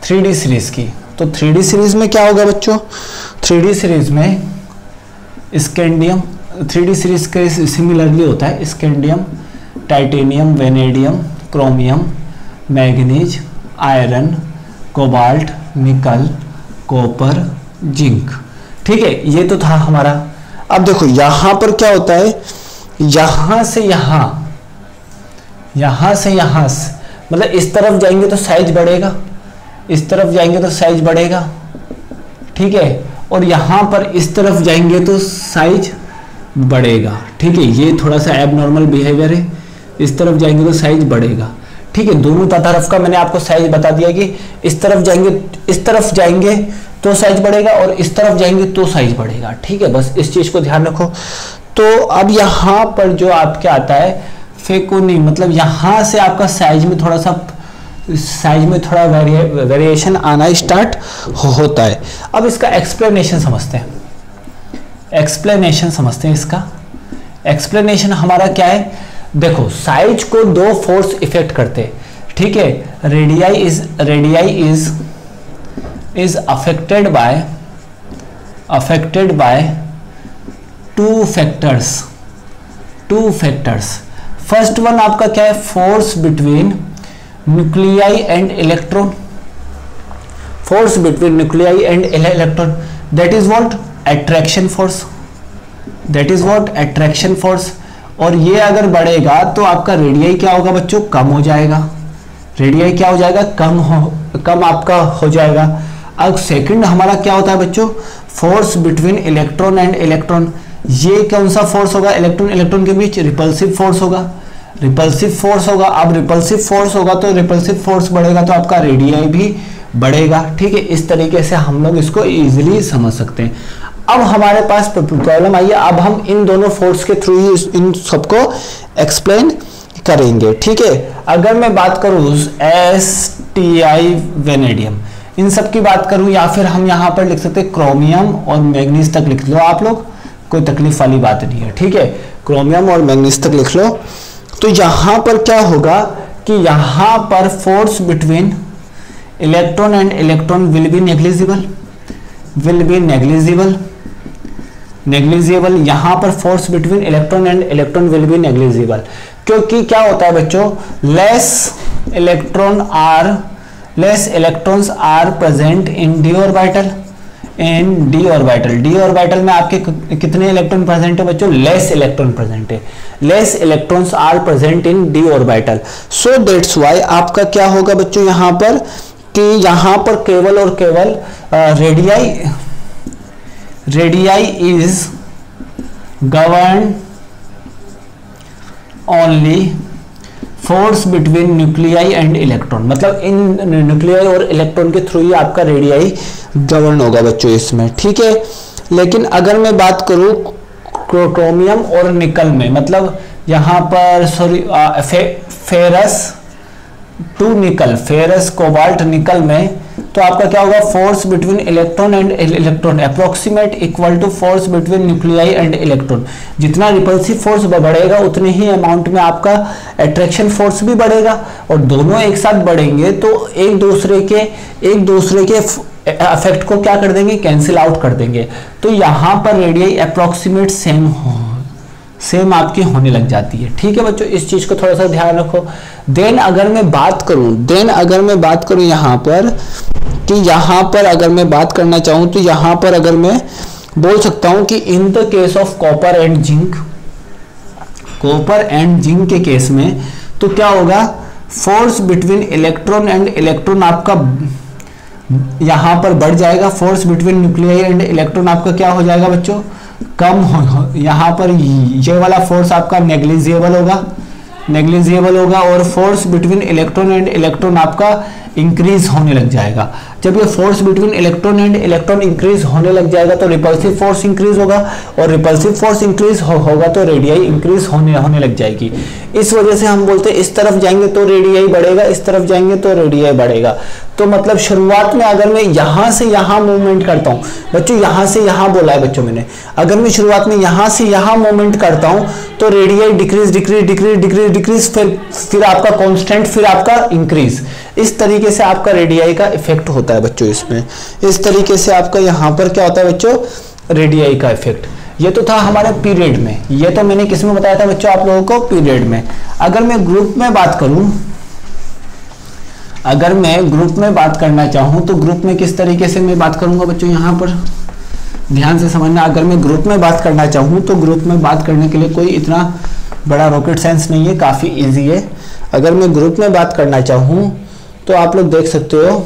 Speaker 1: 3D सीरीज की, तो 3D सीरीज में क्या होगा बच्चों, 3D सीरीज में स्कैंडियम, 3D सीरीज के सिमिलरली होता है scandium, titanium, vanadium, chromium, manganese, iron, cobalt, निकल, कॉपर, जिंक, ठीक है। ये तो था हमारा। अब देखो यहां पर क्या होता है, यहां से यहां, यहां से यहां, मतलब इस तरफ जाएंगे तो साइज बढ़ेगा, इस तरफ जाएंगे तो साइज बढ़ेगा, ठीक है। और यहां पर इस तरफ जाएंगे तो साइज बढ़ेगा, ठीक है। ये थोड़ा सा एबनॉर्मल बिहेवियर है, इस तरफ जाएंगे तो साइज बढ़ेगा, ठीक है। दोनों तरफ का मैंने आपको साइज बता दिया कि इस तरफ जाएंगे तो साइज बढ़ेगा और इस तरफ जाएंगे तो साइज बढ़ेगा, ठीक है। बस इस चीज को ध्यान रखो। तो अब यहां पर जो आपके आता है फेकोनी, मतलब यहां से आपका साइज में थोड़ा सा साइज में थोड़ा वेरिएशन आना स्टार्ट होता है। अब इसका एक्सप्लेनेशन समझते हैं, इसका एक्सप्लेनेशन हमारा क्या है। देखो साइज को दो फोर्स इफेक्ट करते हैं, ठीक है। Radii is affected by two factors. First one आपका क्या है, force between nuclei and electron, that is what attraction force. और ये अगर बढ़ेगा तो आपका रेडियाई क्या होगा बच्चों, कम हो जाएगा। कम आपका हो जाएगा। अब सेकंड हमारा क्या होता है बच्चों, force between electron and electron. ये कौन सा फोर्स होगा, इलेक्ट्रॉन के बीच रिपल्सिव फोर्स होगा। अब रिपल्सिव फोर्स होगा तो रिपल्सिव फोर्स बढ़ेगा तो आपका रेडियाई भी बढ़ेगा, ठीक है। इस तरीके से हम लोग इसको इजीली समझ सकते हैं। अब हमारे पास प्रॉब्लम आई है, अब हम इन दोनों फोर्स के थ्रू ही इन सबको एक्सप्लेन करेंगे, ठीक है। अगर मैं बात करूं STI वेनेडियम, इन सब की बात करूं, या फिर हम यहां पर लिख सकते हैं क्रोमियम और मैग्नीज तक लिख लो आप लोग, कोई तकलीफ वाली बात नहीं है, ठीक है। क्रोमियम और मैग्नीज तक लिख लो। तो यहां पर क्या होगा कि यहां पर force between electron and electron will be negligible. यहां पर force between electron and electron will be negligible, क्योंकि क्या होता है बच्चों, less electrons are present in D orbital. D orbital में आपके कितने इलेक्ट्रॉन प्रेजेंट है बच्चों, less electrons are present in D orbital. So that's why आपका क्या होगा बच्चों यहां पर कि यहां पर केवल और केवल radii is govern only force between nuclei and electron. मतलब इन न्यूक्लियाई और इलेक्ट्रॉन के थ्रू ही आपका रेडियाई गवर्न होगा बच्चों इसमें, ठीक है। लेकिन अगर मैं बात करूं क्रोमियम और निकल में, मतलब यहां पर फेरस कोबाल्ट निकल में, तो आपका क्या होगा, force between electron and electron approximate equal to force between nuclei and electron. जितना रिपल्सिव फोर्स बढ़ेगा उतने ही अमाउंट में आपका अट्रैक्शन फोर्स भी बढ़ेगा, और दोनों एक साथ बढ़ेंगे तो एक दूसरे के इफेक्ट को क्या कर देंगे, कैंसिल आउट कर देंगे। तो यहां पर रेडियाई अप्रोक्सीमेट सेम आपकी होने लग जाती है, ठीक है बच्चों। इस चीज को थोड़ा सा ध्यान रखो। देन अगर मैं बात करूं यहां पर कि यहां पर अगर मैं बात करना चाहूं तो यहां पर अगर मैं बोल सकता हूं कि in the case of copper and zinc के केस में तो क्या होगा, force between electron and electron आपका यहां पर बढ़ जाएगा। Force between nuclei and electron आपका क्या हो जाएगा बच्चों, कम हो। यहां पर ये वाला फोर्स आपका नेग्लिजिबल होगा और force between electron and electron आपका इंक्रीज होने लग जाएगा। जब ये force between electron and electron increase होने लग जाएगा तो रिपल्सिव फोर्स इंक्रीज होगा, और रिपल्सिव फोर्स इंक्रीज होगा तो रेडियाई इंक्रीज होने लग जाएगी। इस वजह से हम बोलते हैं इस तरफ जाएंगे तो रेडियाई बढ़ेगा, इस तरफ जाएंगे तो रेडियाई बढ़ेगा। तो मतलब शुरुआत में अगर मैं यहां से यहां मूवमेंट करता हूं बच्चों, यहां से यहां बोला है बच्चों मैंने, अगर मैं शुरुआत में यहां से यहां मूवमेंट करता हूं तो रेडियाई डिक्रीज, फिर आपका कांस्टेंट, फिर आपका इंक्रीज। इस तरीके से आपका रेडियाई का इफेक्ट होता है बच्चों इसमें। इस तरीके से आपका यहां पर क्या होता है बच्चों, रेडियाई का इफेक्ट। ये तो था हमारे पीरियड में, ये तो मैंने किस में बताया था बच्चों आप लोगों को, पीरियड में। अगर मैं ग्रुप में बात करना चाहूं तो ग्रुप में किस तरीके से मैं बात करूंगा बच्चों, यहां पर ध्यान से समझना। अगर मैं ग्रुप में बात करना चाहूं तो ग्रुप में बात करने के लिए कोई इतना बड़ा रॉकेट साइंस नहीं है, काफी इजी है। अगर मैं ग्रुप में बात करना चाहूं तो आप लोग देख सकते हो,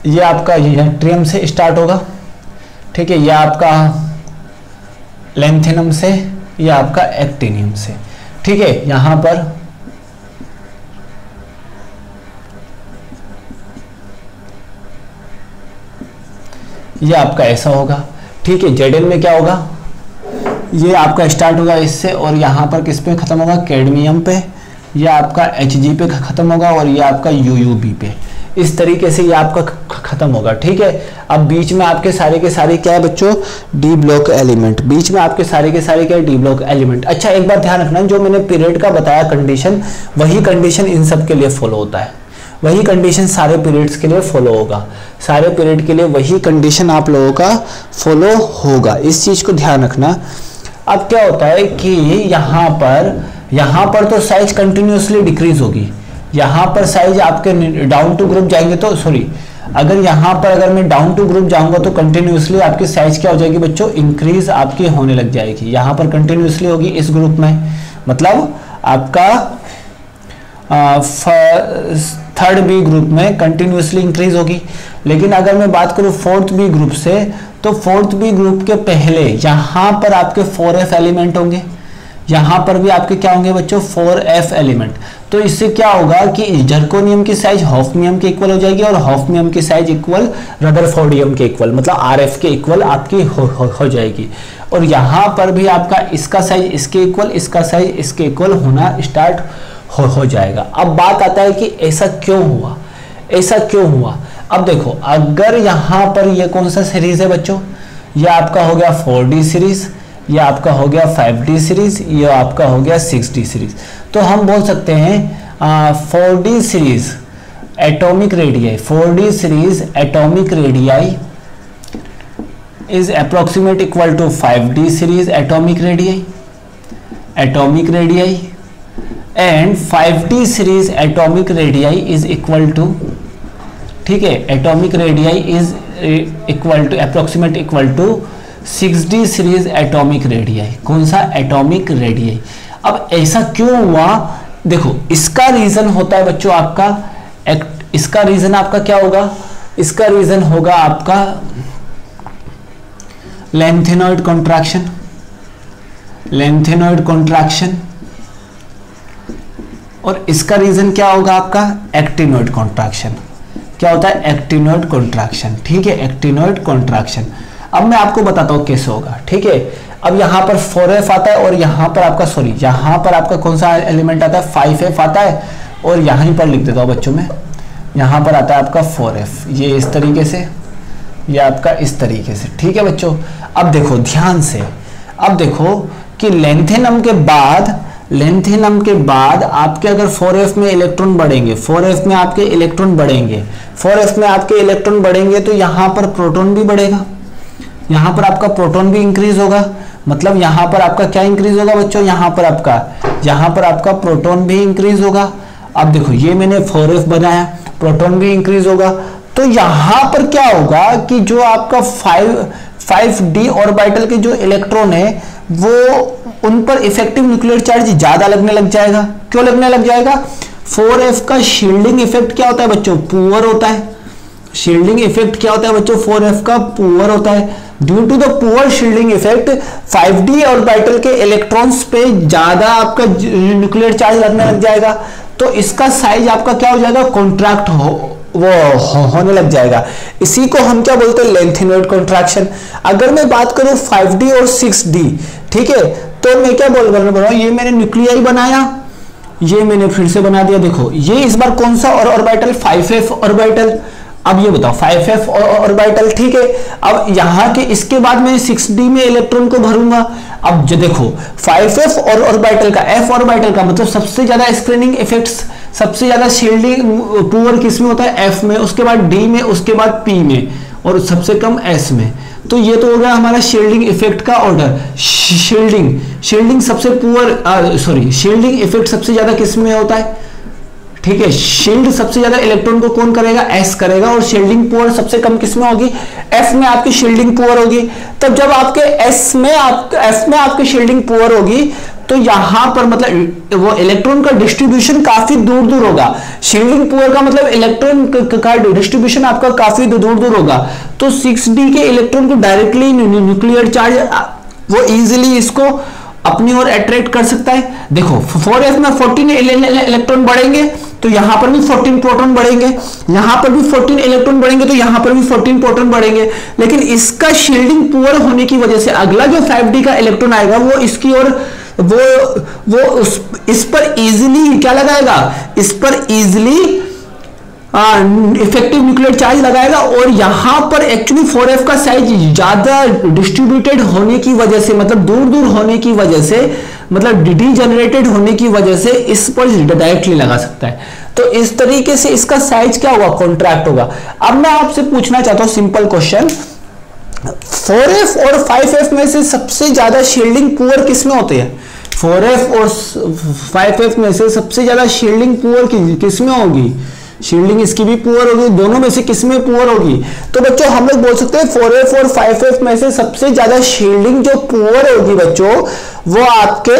Speaker 1: ये आपका ट्रियम से स्टार्ट होगा, ठीक है। ये आपका लेंथेनम से, ये आपका एक्टिनियम से, ठीक है। यहां पर ये आपका ऐसा होगा, ठीक है। जेडएन में क्या होगा, ये आपका स्टार्ट होगा इससे और यहां पर किस पे खत्म होगा, कैडमियम पे, ये आपका Hg पे खत्म होगा और ये आपका UUB पे, इस तरीके से ये आपका खत्म होगा। ठीक है, अब बीच में आपके सारे के सारे क्या है बच्चों, डी ब्लॉक एलिमेंट, बीच में आपके सारे के सारे क्या है, डी ब्लॉक एलिमेंट। अच्छा एक बात ध्यान रखना, जो मैंने पीरियड का बताया कंडीशन, वही कंडीशन इन सब के लिए फॉलो होता है, वही कंडीशन सारे पीरियड्स के लिए फॉलो होगा, सारे पीरियड के लिए वही कंडीशन आप लोगों का फॉलो होगा, इस चीज को ध्यान रखना। अब क्या होता है कि यहाँ पर तो साइज कंटिन्यूसली डिक्रीज होगी, यहाँ पर साइज आपके डाउन टू ग्रुप जाएंगे तो सॉरी, अगर यहाँ पर अगर मैं डाउन टू ग्रुप जाऊंगा तो कंटिन्यूसली आपकी साइज क्या हो जाएगी बच्चों, इंक्रीज आपकी होने लग जाएगी। यहाँ पर कंटिन्यूसली होगी इस ग्रुप में, मतलब आपका थर्ड बी ग्रुप में कंटिन्यूसली इंक्रीज होगी। लेकिन अगर मैं बात करूँ फोर्थ बी ग्रुप से, तो फोर्थ बी ग्रुप के पहले यहाँ पर आपके 4f एलिमेंट होंगे, यहाँ पर भी आपके क्या होंगे बच्चों, 4f एलिमेंट। तो इससे क्या होगा कि जर्कोनियम की साइज हॉफनियम के इक्वल हो जाएगी और हॉफनियम की साइज इक्वल रदरफोर्डियम के इक्वल, मतलब RF के इक्वल आपकी हो जाएगी। और यहाँ पर भी आपका इसका साइज इसके इक्वल, इसका साइज इसके इक्वल होना स्टार्ट हो जाएगा। अब बात आता है कि ऐसा क्यों हुआ, ऐसा क्यों हुआ। अब देखो, अगर यहाँ पर ये कौन सा सीरीज है बच्चों, ये आपका हो गया 4D सीरीज, ये आपका हो गया 5D सीरीज, ये आपका हो गया 6D सीरीज। तो हम बोल सकते हैं 4D series atomic radii, 4D series atomic radii is approximate equal to 5D series atomic radii and 5D series atomic radii is equal to, ठीक है, atomic radii is equal to approximate equal to 6D series atomic radii। कौन सा, atomic radii। अब ऐसा क्यों हुआ, देखो इसका रीजन होता है बच्चों आपका, इसका रीजन आपका क्या होगा, इसका रीजन होगा आपका लेंथेनॉइड कॉन्ट्रैक्शन, लेंथेनॉइड कॉन्ट्रैक्शन, और इसका रीजन क्या होगा आपका एक्टिनॉइड कॉन्ट्रैक्शन। क्या होता है, एक्टिनॉइड कॉन्ट्रैक्शन। ठीक है, एक्टिनॉइड कॉन्ट्रैक्शन। अब मैं आपको बताता हूं कैसे होगा। ठीक है, अब यहां पर 4f आता है और यहां पर आपका सॉरी, यहां पर आपका कौन सा एलिमेंट आता है, 5f आता है, और यहीं पर लिख देता हूं बच्चों में, यहां पर आता है आपका 4f, ये इस तरीके से, ये आपका इस तरीके से। ठीक है बच्चों, अब देखो ध्यान से, अब देखो कि लेंथेनम के बाद आपके अगर 4f में इलेक्ट्रॉन बढ़ेंगे, 4f में आपके इलेक्ट्रॉन बढ़ेंगे, 4f में आपके इलेक्ट्रॉन बढ़ेंगे तो यहां पर प्रोटॉन भी बढ़ेगा, यहां पर आपका प्रोटॉन भी इंक्रीज होगा, मतलब यहां पर आपका क्या इंक्रीज होगा बच्चों, यहां पर आपका प्रोटॉन भी इंक्रीज होगा। अब देखो ये मैंने 4f बनाया, प्रोटॉन भी इंक्रीज होगा, तो यहां पर क्या होगा कि जो आपका 5D ऑर्बिटल के जो इलेक्ट्रॉन है वो उन पर इफेक्टिव न्यूक्लियर चार्ज ज्यादा लगने लग जाएगा। क्यों लगने लग जाएगा, 4f का शील्डिंग इफेक्ट क्या होता है बच्चों, पुअर होता है। शील्डिंग इफेक्ट क्या होता है बच्चों, 4f का पुअर होता है। Due to the poor shielding effect 5D orbital के इलेक्ट्रॉन्स पे ज्यादा आपका न्यूक्लियर चार्ज लगने लग जाएगा, तो इसका साइज आपका क्या हो जाएगा, कॉन्ट्रैक्ट होने लग जाएगा। इसी को हम क्या बोलते हैं, लेंथेनॉइड कॉन्ट्रैक्शन। अगर मैं बात करूं 5D और 6D, ठीक है, तो मैं क्या बोल रहा हूं, ये मैंने न्यूक्लियाई बनाया, ये मैंने फिर से बना दिया। देखो ये इस बार कौन सा ऑर्बिटल, 5f ऑर्बिटल। अब ये बताओ 5f ऑर्बिटल, ठीक है। अब यहाँ के इसके बाद मैं 6D में इलेक्ट्रॉन को भरूंगा। अब जो देखो 5f और ऑर्बिटल का, f ऑर्बिटल का मतलब सबसे ज्यादा स्क्रीनिंग इफेक्ट्स, सबसे ज्यादा शील्डिंग पुअर किस में होता है, f में, उसके बाद d में, उसके बाद p में, और सबसे कम s में। तो ये तो हो गया हमारा शील्डिंग इफेक्ट का ऑर्डर। शील्डिंग सबसे पुअर शील्डिंग इफेक्ट सबसे ज्यादा किस में होता है, ठीक है। शील्ड सबसे ज्यादा इलेक्ट्रॉन को कौन करेगा, s करेगा, और शील्डिंग पुअर सबसे कम किसमें होगी, f में आपकी शील्डिंग पुअर होगी। तब जब आपके f में आपकी शील्डिंग पुअर होगी तो यहां पर मतलब वो इलेक्ट्रॉन का डिस्ट्रीब्यूशन काफी दूर दूर होगा। शील्डिंग पुअर का मतलब इलेक्ट्रॉन का डिस्ट्रीब्यूशन आपका काफी दूर दूर होगा। तो 6D के इलेक्ट्रॉन को डायरेक्टली न्यूक्लियर चार्ज वो इजीली इसको अपनी ओर अट्रैक्ट कर सकता है। देखो 4f में 14 इलेक्ट्रॉन बढ़ेंगे तो यहां पर भी 14 प्रोटॉन बढ़ेंगे, यहां पर भी 14 इलेक्ट्रॉन बढ़ेंगे तो यहां पर भी 14 प्रोटॉन बढ़ेंगे। लेकिन इसका शील्डिंग पुअर होने की वजह से अगला जो 5D का इलेक्ट्रॉन आएगा वो इसकी ओर वो इस पर इजीली क्या लगाएगा, इस पर इजीली इफेक्टिव न्यूक्लियर चार्ज लगाएगा। और यहां पर एक्चुअली 4f का साइज ज्यादा डिस्ट्रीब्यूटेड होने की वजह से, मतलब दूर दूर होने की वजह से, मतलब डीजेनरेटेड होने की वजह से इस पर डायरेक्टली लगा सकता है। तो इस तरीके से इसका साइज क्या होगा, कॉन्ट्रैक्ट होगा। अब मैं आपसे पूछना चाहता हूं सिंपल क्वेश्चन, 4f और 5f में से सबसे ज्यादा शील्डिंग पुअर किसमें होती है? 4f और 5f में से सबसे ज्यादा शील्डिंग पुअर किसमें होगी? शील्डिंग इसकी भी पुअर होगी, दोनों में से किसमें पुअर होगी? तो बच्चों हम लोग बोल सकते हैं 4f और 5f में से सबसे ज्यादा शील्डिंग जो पुअर होगी बच्चों, वो आपके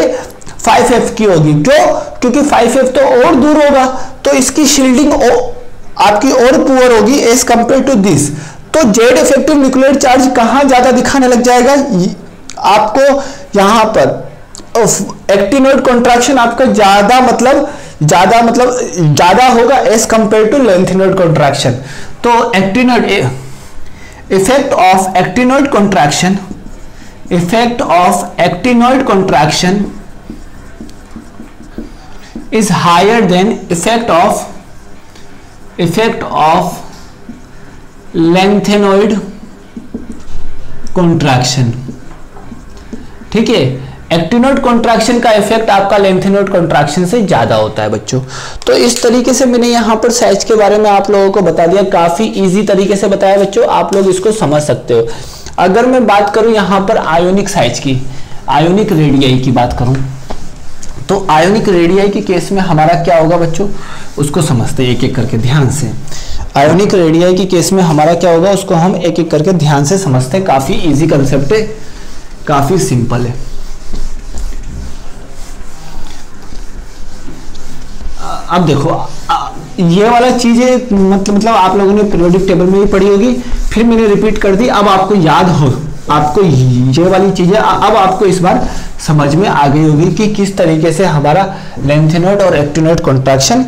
Speaker 1: 5f की होगी। क्यों? क्योंकि 5f तो और दूर होगा, तो इसकी शील्डिंग आपकी और पुअर होगी एज कंपेयर टू दिस। तो जेड इफेक्टिव न्यूक्लियर चार्ज कहां ज्यादा दिखाने लग जाएगा? आपको यहां पर एक्टिनोइड कॉन्ट्रैक्शन आपका ज्यादा होगा as compare to lanthanoid contraction. तो actinoid effect of actinoid contraction is higher than effect of lengthenoid contraction। ठीक है, एक्टिनोइड कॉन्ट्रैक्शन का इफेक्ट आपका लेंथेनोइड कॉन्ट्रैक्शन से ज्यादा होता है बच्चों। तो इस तरीके से मैंने यहाँ पर साइज के बारे में आप लोगों को बता दिया, काफी इजी तरीके से बताया बच्चों, आप लोग इसको समझ सकते हो। अगर मैं बात करूं यहाँ पर आयोनिक साइज की, आयोनिक रेडियाई की बात करूं, तो आयोनिक रेडियाई के केस में हमारा क्या होगा बच्चों, उसको समझते हैं एक एक करके ध्यान से। आयोनिक रेडियाई के केस में हमारा क्या होगा, उसको हम एक एक करके ध्यान से समझते हैं। काफी इजी कंसेप्ट है, काफी सिंपल है। अब देखो ये वाला चीजें मतलब आप लोगों ने पीरियोडिक टेबल में भी पढ़ी होगी, फिर मैंने रिपीट कर दी, अब आपको याद हो, आपको ये वाली चीजें अब आपको इस बार समझ में आ गई होगी कि किस तरीके से हमारा लेंथेनोइड और एक्टिनोइड कॉन्ट्रैक्शन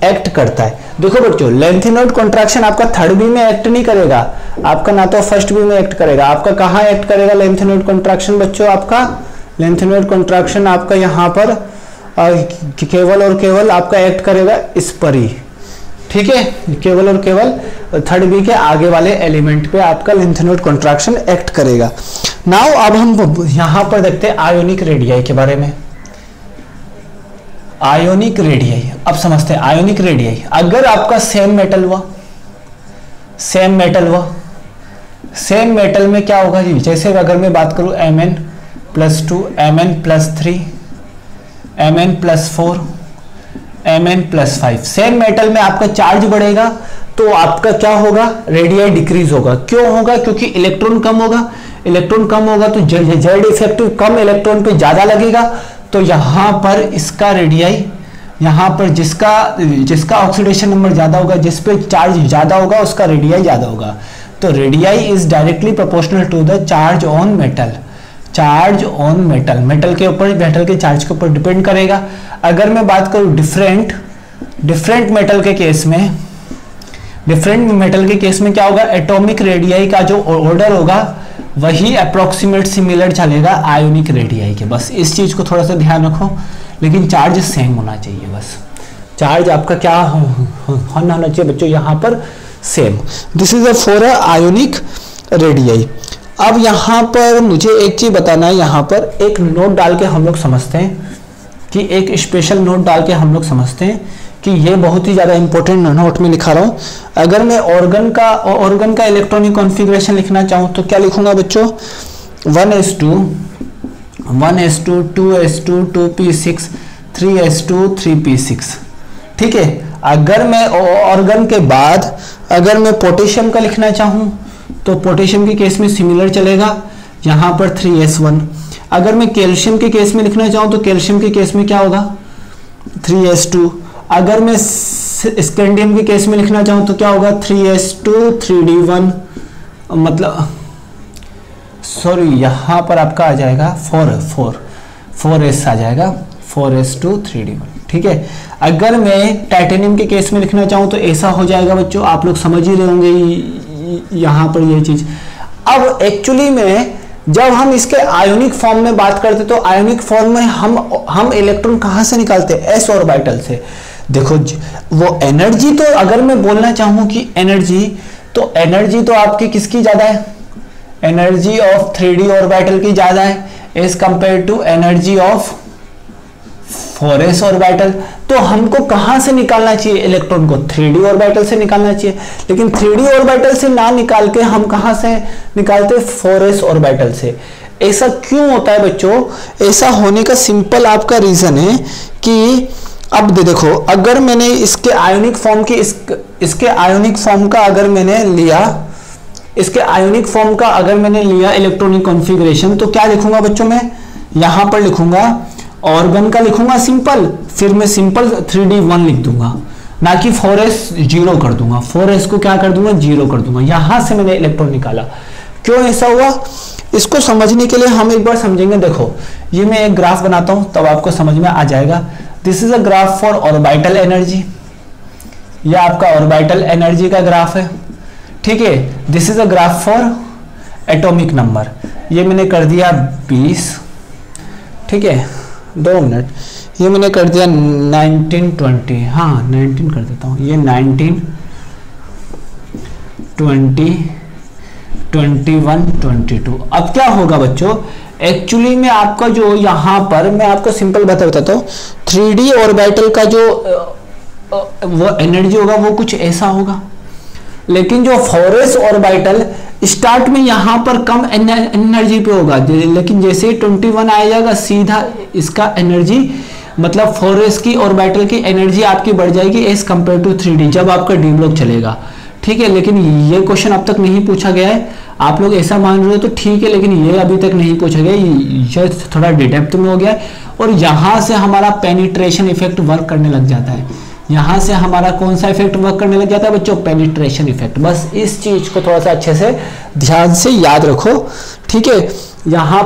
Speaker 1: एक्ट करता है। देखो बच्चों, लेंथेनोइड कॉन्ट्रैक्शन आपका थर्ड बी में एक्ट नहीं करेगा, आपका ना तो फर्स्ट बी में एक्ट करेगा, आपका कहाँ एक्ट करेगा लेंथेनोइड कॉन्ट्रैक्शन बच्चों? आपका लेंथेनोइड कॉन्ट्रैक्शन आपका यहाँ पर केवल और केवल आपका एक्ट करेगा इस पर ही। ठीक है, केवल और केवल थर्ड बी के आगे वाले एलिमेंट पे आपका लेंथेनोइड कॉन्ट्रैक्शन एक्ट करेगा। नाउ अब हम यहां पर देखते हैं आयोनिक रेडियाई के बारे में। आयोनिक रेडियाई, अब समझते हैं आयोनिक रेडियाई। अगर आपका सेम मेटल में क्या होगा जी, जैसे अगर मैं बात करूं Mn+2, Mn+3, Mn+4, Mn+5, same metal में आपका चार्ज बढ़ेगा तो आपका क्या होगा, रेडियाई डिक्रीज होगा। क्यों होगा? क्योंकि इलेक्ट्रॉन कम होगा, इलेक्ट्रॉन कम होगा तो जेड इफेक्टिव कम इलेक्ट्रॉन पे ज्यादा लगेगा, तो यहां पर इसका रेडियाई, यहां पर जिसका ऑक्सीडेशन नंबर ज्यादा होगा, जिस पे चार्ज ज्यादा होगा, उसका रेडियाई ज्यादा होगा। तो radii is directly proportional to the charge on metal. Charge on metal, metal के ऊपर, मेटल के चार्ज के ऊपर डिपेंड करेगा। अगर मैं बात करूं डिफरेंट मेटल के केस में, डिफरेंट मेटल के केस में क्या होगा, एटॉमिक रेडियाई का जो ऑर्डर होगा वही अप्रोक्सीमेट सिमिलर चलेगा आयोनिक रेडियाई के। बस इस चीज को थोड़ा सा ध्यान रखो, लेकिन चार्ज सेम होना चाहिए। बस चार्ज आपका क्या होना चाहिए बच्चों, यहाँ पर same. This is for ionic radii. अब यहाँ पर मुझे एक चीज बताना है, यहाँ पर एक नोट डाल के हम लोग समझते हैं कि एक स्पेशल नोट डाल के हम लोग समझते हैं कि ये बहुत ही ज्यादा इंपॉर्टेंट नोट में लिखा रहा हूं। अगर मैं ऑर्गन का इलेक्ट्रॉनिक कॉन्फ़िगरेशन लिखना चाहूं तो क्या लिखूंगा बच्चों, 1s2 2s2 2p6 3s2 3p6। ठीक है, अगर मैं ऑर्गन के बाद अगर मैं पोटेशियम का लिखना चाहूं तो पोटेशियम के केस में सिमिलर चलेगा, यहां पर 3s1। अगर मैं कैल्शियम के केस में लिखना चाहूं तो कैल्शियम के केस में क्या होगा, 3s2। अगर मैं स्कैंडियम के केस में लिखना चाहूं तो क्या होगा, 3s2 3d1, मतलब सॉरी यहां पर आपका आ जाएगा 4s आ जाएगा, 4s2 3d1। ठीक है, अगर मैं टाइटेनियम के केस में लिखना चाहूं तो ऐसा हो जाएगा बच्चों, आप लोग समझ ही रहे होंगे यहां पर ये चीज। अब एक्चुअली में जब हम इसके आयोनिक फॉर्म में बात करते तो आयोनिक फॉर्म में हम इलेक्ट्रॉन कहां से निकालते हैं? s ऑर्बिटल से। देखो वो एनर्जी, तो अगर मैं बोलना चाहूं कि एनर्जी, तो एनर्जी तो आपकी किसकी ज्यादा है? एनर्जी ऑफ 3d ऑर्बिटल की ज्यादा है as compare to energy of 4s orbital. तो हमको कहां से निकालना चाहिए इलेक्ट्रॉन को? 3d ऑर्बिटल से निकालना चाहिए, लेकिन 3d ऑर्बिटल से ना निकाल के हम कहां से निकालते? 4s ऑर्बिटल से। ऐसा क्यों होता है बच्चों? ऐसा होने का सिंपल आपका रीजन है कि अब देखो, अगर मैंने इसके आयोनिक फॉर्म की इसके आयोनिक फॉर्म का अगर मैंने लिया, इसके आयोनिक फॉर्म का अगर मैंने लिया इलेक्ट्रॉनिक कॉन्फ़िगरेशन, तो क्या लिखूंगा बच्चों? मैं यहां पर लिखूंगा ऑर्गन का लिखूंगा सिंपल, फिर मैं सिंपल 3d1 लिख दूंगा, ना कि 4s 0 कर दूंगा। 4s को क्या कर दूंगा? 0 कर दूंगा। यहां से मैंने इलेक्ट्रॉन निकाला। क्यों ऐसा हुआ? इसको समझने के लिए हम एक बार समझेंगे। देखो ये मैं एक ग्राफ बनाता हूं, तब आपको समझ में आ जाएगा। This is a graph for orbital energy, यह आपका ऑर्बिटल एनर्जी का ग्राफ है, ठीक है। This is a graph for atomic number, ये मैंने कर दिया 20, ठीक है। 2 मिनट, ये मैंने कर दिया 19 20, हाँ 19 कर देता हूँ, ये 19 20 21 22। अब क्या होगा बच्चों? एक्चुअली में आपका जो यहाँ पर मैं आपको सिंपल बताता हूँ, 3d ऑर्बिटल का जो वो एनर्जी होगा वो कुछ ऐसा होगा, लेकिन जो 4s ऑर्बिटल स्टार्ट में यहां पर कम एनर्जी पे होगा, लेकिन जैसे ही 21 आ जाएगा सीधा इसका एनर्जी, मतलब 4s की ऑर्बिटल की एनर्जी आपकी बढ़ जाएगी एज कंपेयर टू 3d जब आपका डी ब्लॉक चलेगा, ठीक है। लेकिन ये क्वेश्चन अब तक नहीं पूछा गया है, आप लोग ऐसा मान रहे हो तो ठीक है, लेकिन ये अभी तक नहीं पूछा गया, ये थोड़ा डेप्थ में हो गया है। और यहां से हमारा पेनिट्रेशन इफेक्ट वर्क करने लग जाता है। यहां से हमारा कौन सा इफेक्ट वर्क करने लग जाता है बच्चों? Penetration effect. बस इस चीज को थोड़ा सा अच्छे से ध्यान से याद रखो, ठीक है। यहाँ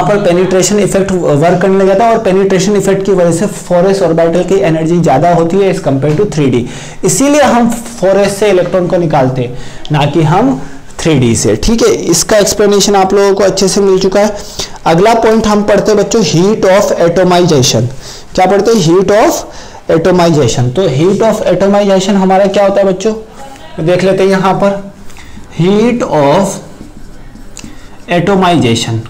Speaker 1: पर पेनिट्रेशन इफेक्ट वर्क करने लग जाता है, और पेनिट्रेशन इफेक्ट की वजह से 4s ऑर्बिटल की एनर्जी ज्यादा होती है एज कंपेयर टू 3d। इसीलिए हम 4s से इलेक्ट्रॉन को निकालते हैं, ना कि हम 3d से, ठीक है। इसका एक्सप्लेनेशन आप लोगों को अच्छे से मिल चुका है। अगला पॉइंट हम पढ़ते हैं बच्चों, हीट ऑफ एटोमाइजेशन। क्या पढ़ते हैं? Heat of atomisation. तो हीट ऑफ एटोमाइजेशन हमारा क्या होता है बच्चों? देख लेते हैं यहां पर, हीट ऑफ एटोमाइजेशन।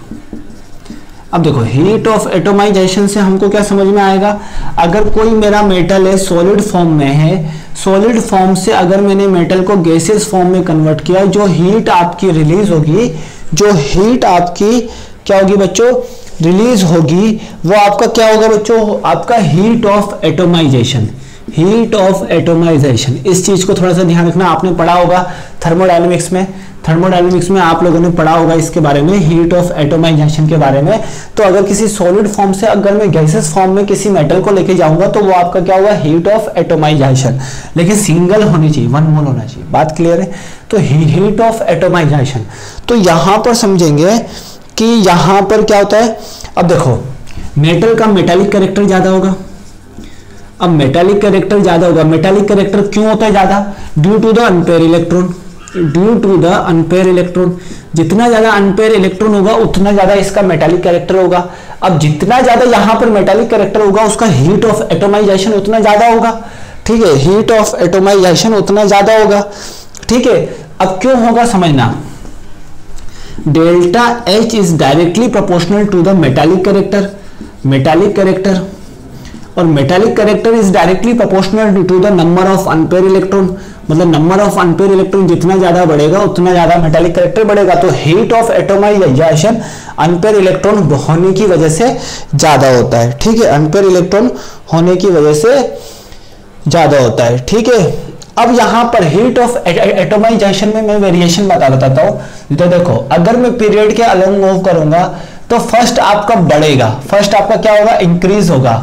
Speaker 1: अब देखो हीट ऑफ एटोमाइजेशन से हमको क्या समझ में आएगा? अगर कोई मेरा मेटल है सॉलिड फॉर्म में है, सॉलिड फॉर्म से अगर मैंने मेटल को गैसियस फॉर्म में कन्वर्ट किया, जो हीट आपकी रिलीज होगी, जो हीट आपकी क्या होगी बच्चों? रिलीज होगी, वो आपका क्या होगा बच्चों? आपका heat of atomisation. Heat of atomisation, इस चीज को थोड़ा सा ध्यान रखना। आपने पढ़ा होगा थर्मोडायनेमिक्स में, थर्मोडायनेमिक्स में आप लोगों ने पढ़ा होगा इसके बारे में, हीट ऑफ एटोमाइजेशन के बारे में। तो अगर किसी सॉलिड फॉर्म से अगर मैं गैसेस फॉर्म में किसी मेटल को लेके जाऊंगा तो वो आपका क्या होगा? Heat of atomisation. लेकिन सिंगल होनी चाहिए, 1 मोल होना चाहिए। बात क्लियर है? तो हीट ऑफ एटोमाइजेशन, तो यहां पर समझेंगे कि यहां पर क्या होता है। अब देखो मेटल का मेटालिक कैरेक्टर ज्यादा होगा। अब मेटालिक कैरेक्टर ज्यादा होगा, मेटालिक कैरेक्टर क्यों होता है ज्यादा? Due to the unpair electron, due to the unpair electron. जितना ज्यादा अनपेयर इलेक्ट्रॉन होगा उतना ज्यादा इसका मेटालिक कैरेक्टर होगा। अब जितना ज्यादा यहां पर मेटालिक कैरेक्टर होगा उसका हीट ऑफ एटोमाइजेशन उतना ज्यादा होगा, ठीक है। हीट ऑफ एटोमाइजेशन उतना ज्यादा होगा, ठीक है। अब क्यों होगा समझना, delta H is directly proportional to the metallic character, metallic character, और metallic character is directly proportional to the number of unpair electron. मतलब नंबर ऑफ अनपेयर इलेक्ट्रॉन जितना ज्यादा बढ़ेगा उतना ज्यादा मेटालिक कैरेक्टर बढ़ेगा। तो heat of atomization unpair electron होने की वजह से ज्यादा होता है, ठीक है। अनपेयर इलेक्ट्रॉन होने की वजह से ज्यादा होता है, ठीक है। अब यहां पर हीट ऑफ एटोमाइजेशन में मैं वेरिएशन बताता हूं। तो देखो अगर मैं पीरियड के अलोंग मूव करूंगा तो फर्स्ट आपका बढ़ेगा, फर्स्ट आपका क्या होगा? इंक्रीज होगा,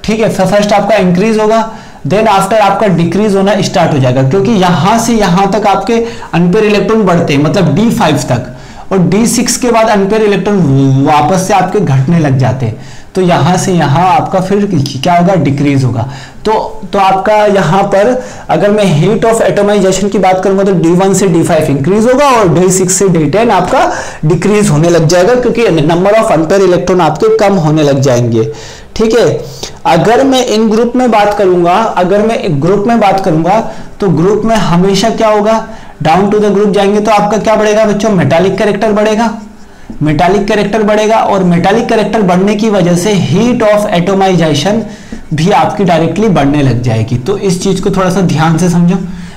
Speaker 1: ठीक है। फर्स्ट आपका इंक्रीज होगा, देन आफ्टर आपका डिक्रीज होना स्टार्ट हो जाएगा, क्योंकि यहां से यहां तक आपके अनपेयर इलेक्ट्रॉन बढ़ते हैं, मतलब D5 तक, और D6 के बाद अनपेयर इलेक्ट्रॉन वापस से आपके घटने लग जाते हैं। तो यहाँ से यहाँ आपका फिर क्या होगा, डिक्रीज होगा। तो आपका यहाँ पर अगर मैं हीट ऑफ एटोमाइजेशन की बात करूंगा तो D1 से D5 इंक्रीज होगा और D6 से D10 आपका डिक्रीज होने लग जाएगा, क्योंकि नंबर ऑफ अनपेयर इलेक्ट्रॉन आपके कम होने लग जाएंगे। ठीक है, अगर मैं इन ग्रुप में बात करूंगा, अगर मैं एक ग्रुप में बात करूंगा तो ग्रुप में हमेशा क्या होगा, डाउन टू द ग्रुप जाएंगे तो आपका क्या बढ़ेगा बच्चों, मेटालिक कैरेक्टर बढ़ेगा, मेटालिक कैरेक्टर बढ़ेगा, और मेटालिक कैरेक्टर बढ़ने की वजह से हीट ऑफ एटोमाइजेशन भी आपकी डायरेक्टली बढ़ने लग जाएगी। तो इस चीज को थोड़ा सा ध्यान से समझो,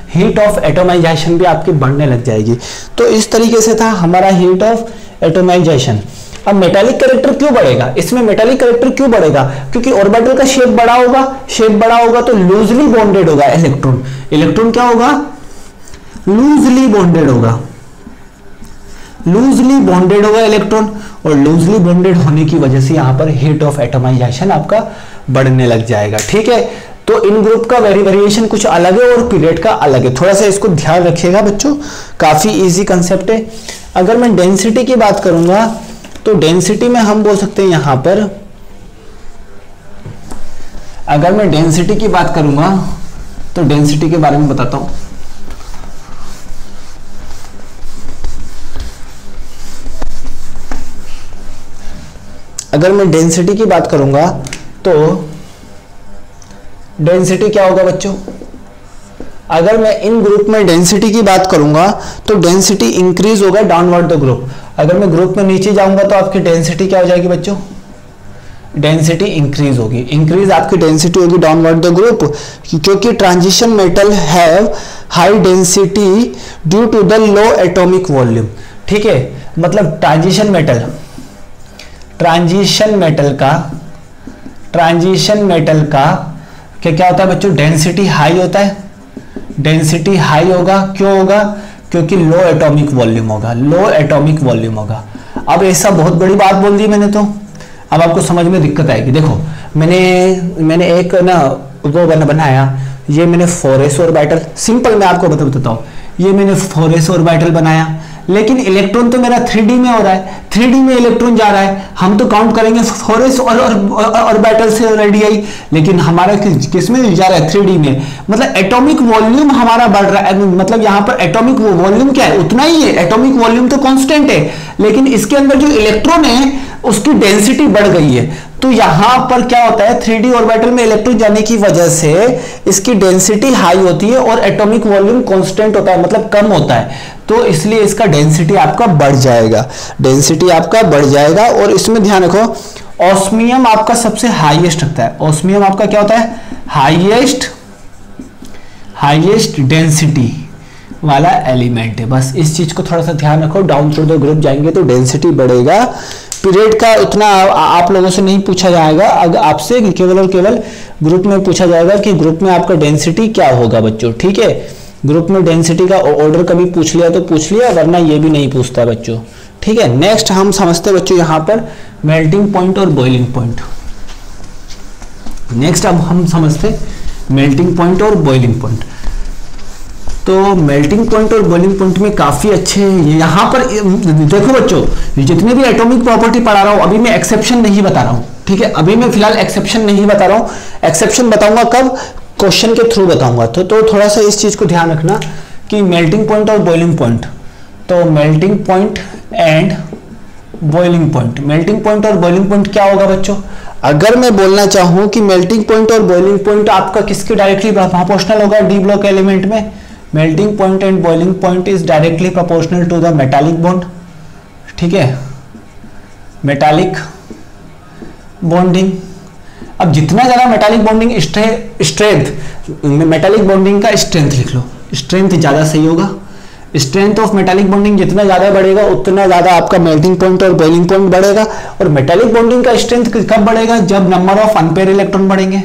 Speaker 1: हीट ऑफ एटोमाइजेशन भी आपकी बढ़ने लग जाएगी। तो इस तरीके से था हमारा हीट ऑफ एटोमाइजेशन। अब मेटालिक कैरेक्टर क्यों बढ़ेगा, इसमें मेटालिक कैरेक्टर क्यों बढ़ेगा, क्योंकि ऑर्बिटल का शेप बड़ा होगा, शेप बड़ा होगा तो लूजली बॉन्डेड होगा इलेक्ट्रॉन, इलेक्ट्रॉन क्या होगा, लूजली बॉन्डेड होगा, लूजली बॉन्डेड होगा इलेक्ट्रॉन, और लूजली बॉन्डेड होने की वजह से यहां पर हीट ऑफ एटोमाइजेशन आपका बढ़ने लग जाएगा। ठीक है, तो इन ग्रुप का वेरिएशन कुछ अलग है और पीरियड का अलग है, थोड़ा सा इसको ध्यान रखिएगा बच्चों, काफी इजी कंसेप्ट है। अगर मैं डेंसिटी की बात करूंगा तो डेंसिटी में हम बोल सकते हैं यहां पर, अगर मैं डेंसिटी की बात करूंगा तो डेंसिटी के बारे में बताता हूं। अगर मैं डेंसिटी की बात करूंगा तो डेंसिटी क्या होगा बच्चों, अगर मैं इन ग्रुप में डेंसिटी की बात करूंगा तो डेंसिटी इंक्रीज होगा डाउनवर्ड द ग्रुप। अगर मैं ग्रुप में नीचे जाऊंगा तो आपकी डेंसिटी क्या हो जाएगी बच्चों, डेंसिटी इंक्रीज होगी, इंक्रीज आपकी डेंसिटी होगी डाउनवर्ड द ग्रुप, क्योंकि transition metal have high density due to the low atomic volume. ठीक है, मतलब ट्रांजिशन मेटल क्या होता है बच्चों, डेंसिटी हाई होता है, डेंसिटी हाई होगा, क्यों होगा, क्योंकि लो एटॉमिक वॉल्यूम होगा, लो एटॉमिक वॉल्यूम होगा। अब ऐसा बहुत बड़ी बात बोल दी मैंने, तो अब आपको समझ में दिक्कत आएगी। देखो मैंने एक ना वो बनाया, ये मैंने 4s ऑर्बिटल, सिंपल मैं आपको बताता हूँ, ये मैंने 4s ऑर्बिटल बनाया, लेकिन इलेक्ट्रॉन तो मेरा 3D में हो रहा है, 3D में इलेक्ट्रॉन जा रहा है, हम तो काउंट करेंगे 4s ऑर्बिटल से रेडियाई, लेकिन हमारा किस में जा रहा है, 3D में, मतलब एटॉमिक वॉल्यूम हमारा बढ़ रहा है, मतलब यहाँ पर एटॉमिक वॉल्यूम क्या है, उतना ही है, एटॉमिक वॉल्यूम तो कांस्टेंट है, लेकिन इसके अंदर जो इलेक्ट्रॉन है उसकी डेंसिटी बढ़ गई है। तो यहां पर क्या होता है, 3D ऑर्बिटल में इलेक्ट्रॉन जाने की वजह से इसकी डेंसिटी हाई होती है और एटॉमिक वॉल्यूम कांस्टेंट होता है, मतलब कम होता है, तो इसलिए इसका डेंसिटी आपका बढ़ जाएगा, डेंसिटी आपका बढ़ जाएगा। और इसमें ध्यान रखो, ऑस्मियम आपका सबसे हाईएस्ट रखता है, ऑस्मियम आपका क्या होता है, हाईएस्ट डेंसिटी वाला एलिमेंट है। बस इस चीज को थोड़ा सा ध्यान रखो, डाउन थ्रू द ग्रुप जाएंगे तो डेंसिटी बढ़ेगा। पीरियड का उतना आप लोगों से नहीं पूछा जाएगा, अगर आपसे केवल और केवल ग्रुप में पूछा जाएगा कि ग्रुप में आपका डेंसिटी क्या होगा बच्चों। ठीक है, ग्रुप में डेंसिटी का ऑर्डर कभी पूछ लिया तो पूछ लिया, वरना ये भी नहीं पूछता बच्चों। ठीक है, नेक्स्ट हम समझते बच्चों यहाँ पर मेल्टिंग पॉइंट और बॉइलिंग पॉइंट। नेक्स्ट अब हम समझते मेल्टिंग पॉइंट और बॉइलिंग पॉइंट। तो मेल्टिंग पॉइंट और बॉइलिंग पॉइंट में काफी अच्छे यहाँ पर देखो बच्चों, जितने भी एटॉमिक प्रॉपर्टी पढ़ा रहा हूं अभी मैं एक्सेप्शन नहीं बता रहा हूं। ठीक है, अभी मैं फिलहाल एक्सेप्शन नहीं बता रहा हूं, एक्सेप्शन बताऊंगा कब, क्वेश्चन के थ्रू बताऊंगा। तो थोड़ा सा इस चीज को ध्यान रखना कि मेल्टिंग पॉइंट और बॉइलिंग पॉइंट, तो melting point and boiling point, melting point और बॉइलिंग पॉइंट क्या होगा बच्चों, अगर मैं बोलना चाहूं कि मेल्टिंग पॉइंट और बॉइलिंग पॉइंट आपका किसके डायरेक्टली प्रोपोर्शनल होगा, डी ब्लॉक एलिमेंट में melting point and boiling point is directly proportional to the metallic bond। ठीक है, मेटालिक बॉन्डिंग, अब जितना ज्यादा metallic bonding strength, metallic bonding का स्ट्रेंथ लिख लो, स्ट्रेंथ ज्यादा सही होगा, स्ट्रेंथ ऑफ मेटालिक बॉन्डिंग जितना ज्यादा बढ़ेगा उतना ज्यादा आपका मेल्टिंग पॉइंट और बॉइलिंग पॉइंट बढ़ेगा। और मेटालिक बॉन्डिंग का स्ट्रेंथ कब बढ़ेगा, जब नंबर ऑफ अनपेयर इलेक्ट्रॉन बढ़ेंगे,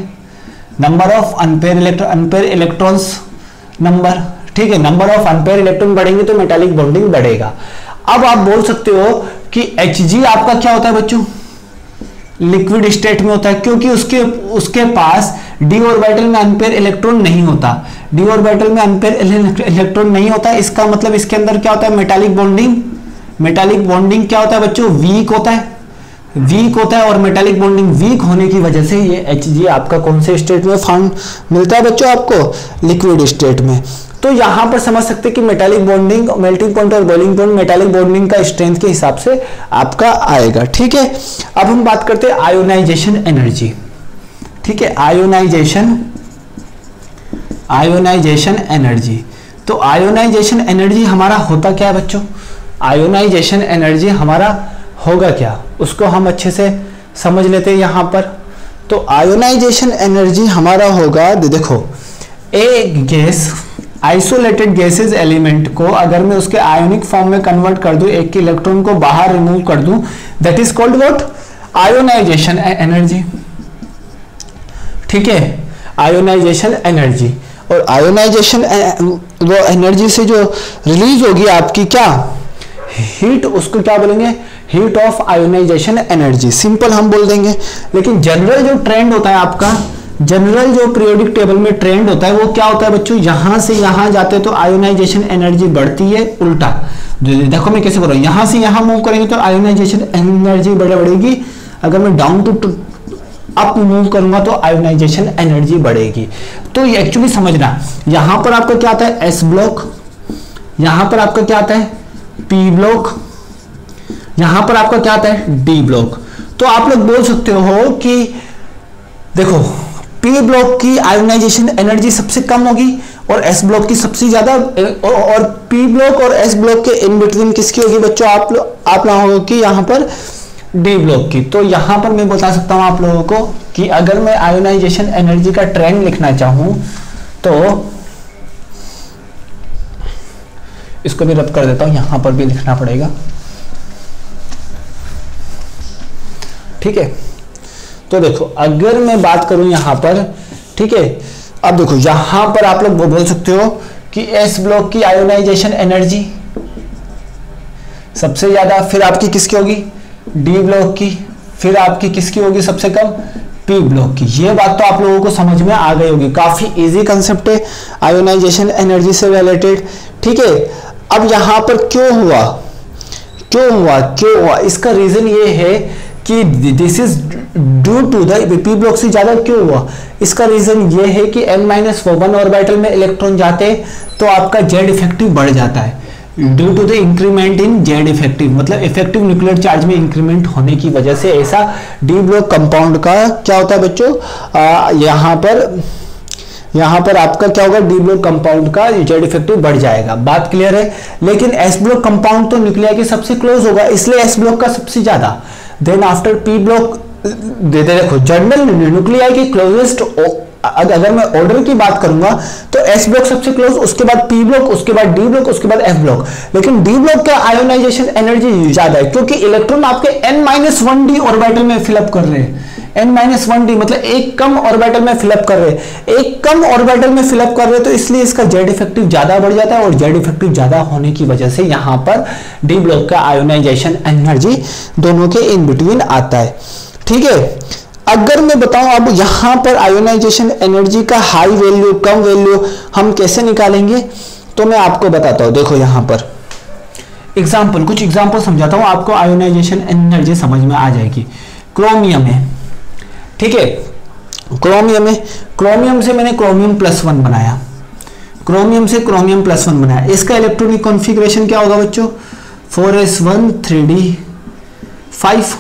Speaker 1: number of unpair electrons number. ठीक है, नंबर ऑफ अनपेयर इलेक्ट्रॉन बढ़ेंगे तो मेटालिक बॉन्डिंग बढ़ेगा। अब आप बोल सकते हो कि Hg आपका क्या होता है बच्चों, लिक्विड स्टेट में होता है, क्योंकि उसके पास डी ऑर्बिटल में अनपेयर इलेक्ट्रॉन नहीं होता, डी ऑर्बिटल में अनपेयर इलेक्ट्रॉन नहीं होता, इसका मतलब इसके अंदर क्या होता है, मेटालिक बॉन्डिंग क्या होता है बच्चों, वीक होता है। वीक होता है और मेटालिक बॉन्डिंग वीक होने की वजह से ये Hg आपका कौन से स्टेट में फाउंड मिलता है बच्चों आपको, लिक्विड स्टेट में। तो यहां पर समझ सकते हैं कि मेटालिक बॉन्डिंग, मेल्टिंग पॉइंट और बॉइलिंग पॉइंट मेटालिक बॉन्डिंग का स्ट्रेंथ के हिसाब से आपका आएगा। ठीक है, अब हम बात करते हैं आयोनाइजेशन एनर्जी। ठीक है, आयोनाइजेशन एनर्जी। तो आयोनाइजेशन एनर्जी हमारा होता क्या है बच्चों, आयोनाइजेशन एनर्जी हमारा होगा क्या, उसको हम अच्छे से समझ लेते हैं यहां पर। तो आयोनाइजेशन एनर्जी हमारा होगा, देखो एक गैस, आइसोलेटेड गैसेज एलिमेंट को अगर मैं उसके आयोनिक फॉर्म में कन्वर्ट कर दूं, एक इलेक्ट्रॉन को बाहर रिमूव कर दूं, that is called what, ionisation energy. ठीक है, आयोनाइजेशन एनर्जी। और आयोनाइजेशन वो एनर्जी से जो रिलीज होगी आपकी क्या, हीट, उसको क्या बोलेंगे, heat of ionisation energy, simple हम बोल देंगे। लेकिन जनरल जो ट्रेंड होता है आपका, जनरल जो पीरियोडिक टेबल में ट्रेंड होता है वो क्या होता है बच्चों, यहां से यहां जाते हैं तो आयोनाइजेशन एनर्जी बढ़ती है, उल्टा देखो मैं कैसे कर रहा हूं, यहां से यहां मूव करेंगे तो आयोनाइजेशन एनर्जी बढ़ेगी, अगर मैं डाउन टू अप मूव करूंगा तो आयोनाइजेशन एनर्जी बढ़ेगी। तो ये एक्चुअली समझना, यहां पर आपका क्या आता है एस ब्लॉक, यहां पर आपका क्या आता है पी ब्लॉक, यहां पर आपका क्या आता है डी ब्लॉक। तो आप लोग बोल सकते हो कि देखो पी ब्लॉक की आयोनाइजेशन एनर्जी सबसे कम होगी और एस ब्लॉक की सबसे ज्यादा, और पी ब्लॉक और एस ब्लॉक के इन बिटवीन किसकी होगी बच्चों, आप लोगों की यहां पर डी ब्लॉक की। तो यहां पर मैं बता सकता हूं आप लोगों को कि अगर मैं आयोनाइजेशन एनर्जी का ट्रेंड लिखना चाहूं तो इसको भी रद्द कर देता हूं, यहां पर भी लिखना पड़ेगा। ठीक है, तो देखो अगर मैं बात करूं यहां पर, ठीक है, अब देखो यहां पर आप लोग बोल सकते हो कि एस ब्लॉक की आयोनाइजेशन एनर्जी सबसे ज्यादा, फिर आपकी किसकी होगी डी ब्लॉक की, फिर आपकी किसकी होगी सबसे कम पी ब्लॉक की। ये बात तो आप लोगों को समझ में आ गई होगी, काफी इजी कंसेप्ट है आयोनाइजेशन एनर्जी से रिलेटेड। ठीक है, अब यहां पर क्यों हुआ, इसका रीजन ये है कि this is due to the P block से ज्यादा क्यों हुआ, इसका रीजन ये है कि n-1 ऑर्बिटल में इलेक्ट्रॉन जाते तो आपका जेड इफेक्टिव बढ़ जाता है, due to the increment in Z effective, मतलब इफेक्टिव न्यूक्लियर चार्ज में इंक्रीमेंट होने की वजह से ऐसा डी ब्लॉक कंपाउंड का क्या होता है बच्चों, यहां पर आपका क्या होगा, डी ब्लॉक कंपाउंड का जेड इफेक्टिव बढ़ जाएगा, बात क्लियर है। लेकिन एस ब्लॉक कंपाउंड तो न्यूक्लिया के सबसे क्लोज होगा, इसलिए एस ब्लॉक का सबसे ज्यादा, देन आफ्टर पी ब्लॉक, देखो जनरल न्यूक्लिया की क्लोजेस्ट, अगर मैं ऑर्डर की बात करूंगा तो एस ब्लॉक सबसे क्लोज, उसके बाद पी ब्लॉक, उसके बाद डी ब्लॉक, उसके बाद एफ ब्लॉक। लेकिन डी ब्लॉक का आयोनाइजेशन एनर्जी ज्यादा है क्योंकि इलेक्ट्रॉन आपके n-1d ऑर्बिटल में फिलअप कर रहे हैं, n-1d मतलब एक कम ऑर्बिटल में फिलअप कर रहे हैं, एक कम ऑर्बिटल में फिलअप कर रहे हैं, तो इसलिए इसका जेड इफेक्टिव ज्यादा बढ़ जाता है और जेड इफेक्टिव ज्यादा होने की वजह से यहां पर डी ब्लॉक का आयोनाइजेशन एनर्जी दोनों के इन बिटवीन आता है। ठीक है, अगर मैं बताऊं अब यहां पर आयोनाइजेशन एनर्जी का हाई वैल्यू कम वैल्यू हम कैसे निकालेंगे, तो मैं आपको बताता हूं। देखो यहां पर कुछ एग्जांपल समझाता हूं आपको, आयोनाइजेशन एनर्जी समझ में आ जाएगी। क्रोमियम है, ठीक है, क्रोमियम से मैंने क्रोमियम +1 बनाया, क्रोमियम से क्रोमियम +1 बनाया, इसका इलेक्ट्रॉनिक कॉन्फ़िगरेशन क्या होगा बच्चों, 4s1 3d5,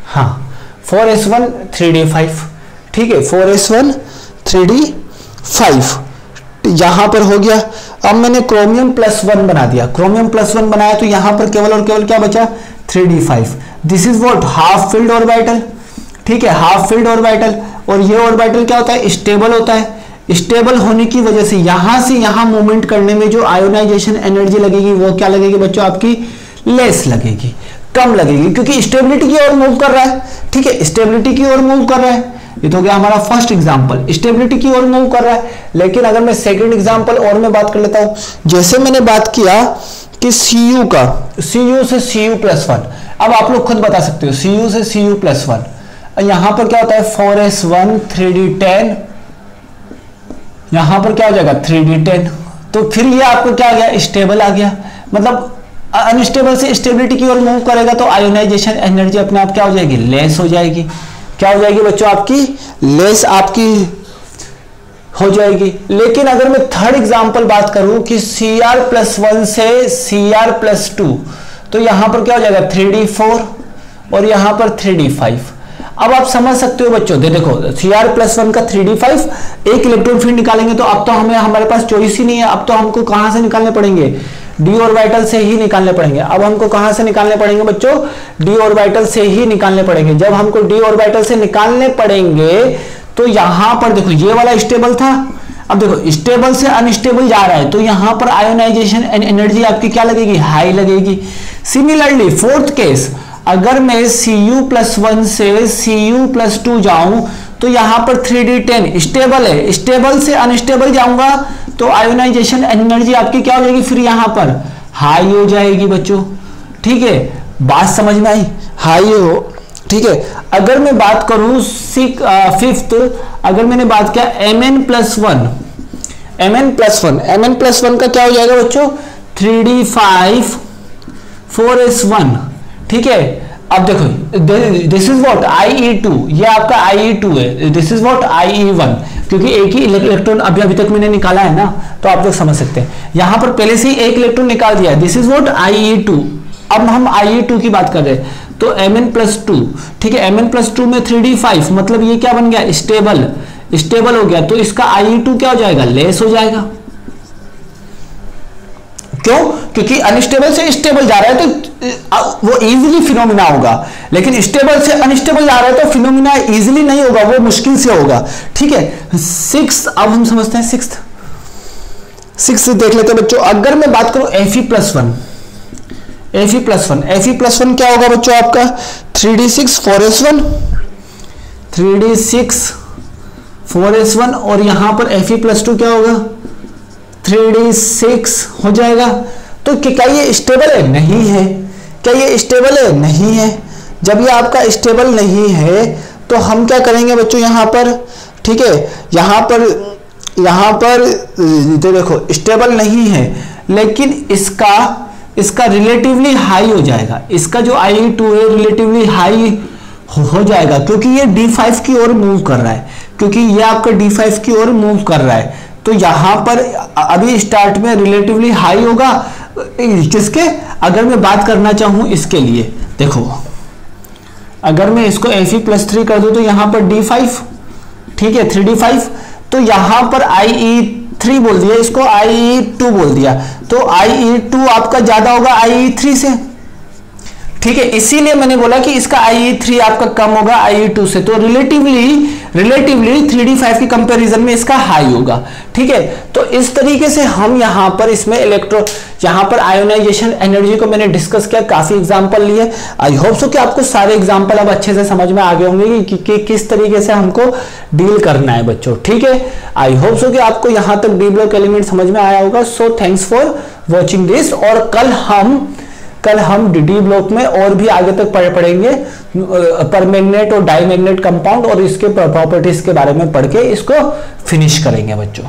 Speaker 1: हाँ 4s1 3d5, ठीक है 4s1 3d5 यहां पर हो गया। अब मैंने क्रोमियम +1 बना दिया, क्रोमियम +1 बनाया तो यहां पर केवल और केवल क्या बचा 3d5। This is what half filled orbital, ठीक है हाफ फिल्ड ऑर्बिटल, और ये ऑर्बिटल क्या होता है स्टेबल होता है। स्टेबल होने की वजह से यहां मूवमेंट करने में जो आयोनाइजेशन एनर्जी लगेगी वो क्या लगेगी बच्चों आपकी लेस लगेगी, कम लगेगी, क्योंकि स्टेबिलिटी की ओर मूव कर रहा है। ठीक है स्टेबिलिटी की ओर मूव कर रहा है, ये तो गया हमारा फर्स्ट एग्जांपल, स्टेबिलिटी की ओर मूव कर रहा है। लेकिन अगर मैं सेकंड एग्जांपल और मैं बात कर लेता हूं, जैसे मैंने बात किया कि Cu का, Cu से Cu+1, अब आप लोग खुद बता सकते हो Cu से Cu+1, यहां पर क्या होता है 4s1 3d10, यहां पर क्या हो जाएगा 3d10, तो फिर ये आपको क्या आ गया स्टेबल आ गया। मतलब अनस्टेबल से स्टेबिलिटी की ओर मूव करेगा तो आयोनाइजेशन एनर्जी अपने आप क्या हो जाएगी, लेस हो जाएगी। क्या हो जाएगी बच्चों, आपकी लेस आपकी हो जाएगी। लेकिन अगर मैं थर्ड एग्जांपल बात करूं कि Cr+1 से Cr+2, तो यहां पर क्या हो जाएगा 3d4 और यहां पर 3d5। अब आप समझ सकते हो बच्चों, देखो Cr+1 का 3d5, एक इलेक्ट्रॉन फील्ड निकालेंगे तो अब तो हमारे पास चॉइस ही नहीं है। अब तो हमको कहां से निकालने पड़ेंगे, d ऑर्बिटल से ही निकालने पड़ेंगे। अब हमको कहां से निकालने पड़ेंगे बच्चों, d ऑर्बिटल से ही निकालने पड़ेंगे। जब हमको d ऑर्बिटल से निकालने पड़ेंगे तो यहां पर देखो ये वाला स्टेबल था, अब देखो स्टेबल से अनस्टेबल जा रहा है तो यहां पर आयोनाइजेशन एनर्जी आपकी क्या लगेगी, हाई लगेगी। सिमिलरली फोर्थ केस, अगर मैं Cu+1 से Cu+2 जाऊं तो यहां पर 3d10 स्टेबल है, स्टेबल से अनस्टेबल जाऊंगा तो आयोनाइजेशन एनर्जी आपकी क्या हो जाएगी, फिर यहां पर हाई हो जाएगी बच्चों। ठीक है, बात समझ में आई, हाई हो। ठीक है, अगर मैं बात करूं फिफ्थ, अगर मैंने बात किया Mn+1, Mn+1 का क्या हो जाएगा बच्चों 3d5 4s1। ठीक है, अब देखो दिस इज व्हाट IE2, ये आपका IE2 है, दिस इज व्हाट IE1, क्योंकि एक ही इलेक्ट्रॉन अभी तक मैंने निकाला है ना, तो आप लोग समझ सकते हैं। यहां पर पहले से ही एक इलेक्ट्रॉन निकाल दिया है, दिस इज व्हाट IE2। अब हम IE2 की बात कर रहे हैं तो Mn+2, ठीक है, Mn+2 में 3d5 मतलब ये क्या बन गया, स्टेबल हो गया, तो इसका IE2 क्या हो जाएगा, लेस हो जाएगा। क्यों, क्योंकि अनस्टेबल से स्टेबल जा रहा है तो वो इजीली फिनोमिना होगा, लेकिन स्टेबल से अनस्टेबल जा रहा है तो फिनोमिना इजीली नहीं होगा, वो मुश्किल से होगा। ठीक है, सिक्स, अब हम समझते हैं सिक्स देख लेते हैं बच्चों। अगर मैं बात करूं Fe+1, Fe+1 क्या होगा बच्चों आपका 3d6 4s1, 3d6 4s1 और यहां पर Fe+2 क्या होगा 3d6 हो जाएगा। तो क्या ये स्टेबल है, नहीं है। क्या ये स्टेबल है, नहीं है। जब ये आपका स्टेबल नहीं है तो हम क्या करेंगे बच्चों यहां पर, ठीक है, यहां पर देखो स्टेबल नहीं है, लेकिन इसका रिलेटिवली हाई हो जाएगा, इसका जो IE2 है रिलेटिवली हाई हो जाएगा, क्योंकि ये D5 की ओर मूव कर रहा है, क्योंकि ये आपका D5 की ओर मूव कर रहा है। तो यहां पर अभी स्टार्ट में रिलेटिवली हाई होगा, किसके, अगर मैं बात करना चाहूं इसके लिए, देखो अगर मैं इसको Fe+3 कर दूं तो यहां पर D5, ठीक है 3d5, तो यहां पर IE3 बोल दिया, इसको IE2 बोल दिया, तो IE2 आपका ज्यादा होगा IE3 से। ठीक है, इसीलिए मैंने बोला कि इसका IE3 आपका कम होगा IE2 से, तो रिलेटिवली 3d5 की कंपैरिजन में इसका हाई होगा। ठीक है, तो इस तरीके से हम यहां पर इसमें यहां पर आयोनाइजेशन एनर्जी को मैंने डिस्कस किया, काफी एग्जांपल लिए। आई होप सो कि आपको सारे एग्जांपल अब अच्छे से समझ में आ गए होंगे कि किस तरीके से हमको डील करना है बच्चों। ठीक है, आई होप सो कि आपको यहां तक डी ब्लॉक एलिमेंट समझ में आया होगा। So thanks for watching this, और कल हम डी ब्लॉक में और भी आगे तक पढ़ेंगे परमैग्नेट और डाईमैग्नेट कंपाउंड और इसके प्रॉपर्टीज के बारे में पढ़ के इसको फिनिश करेंगे बच्चों।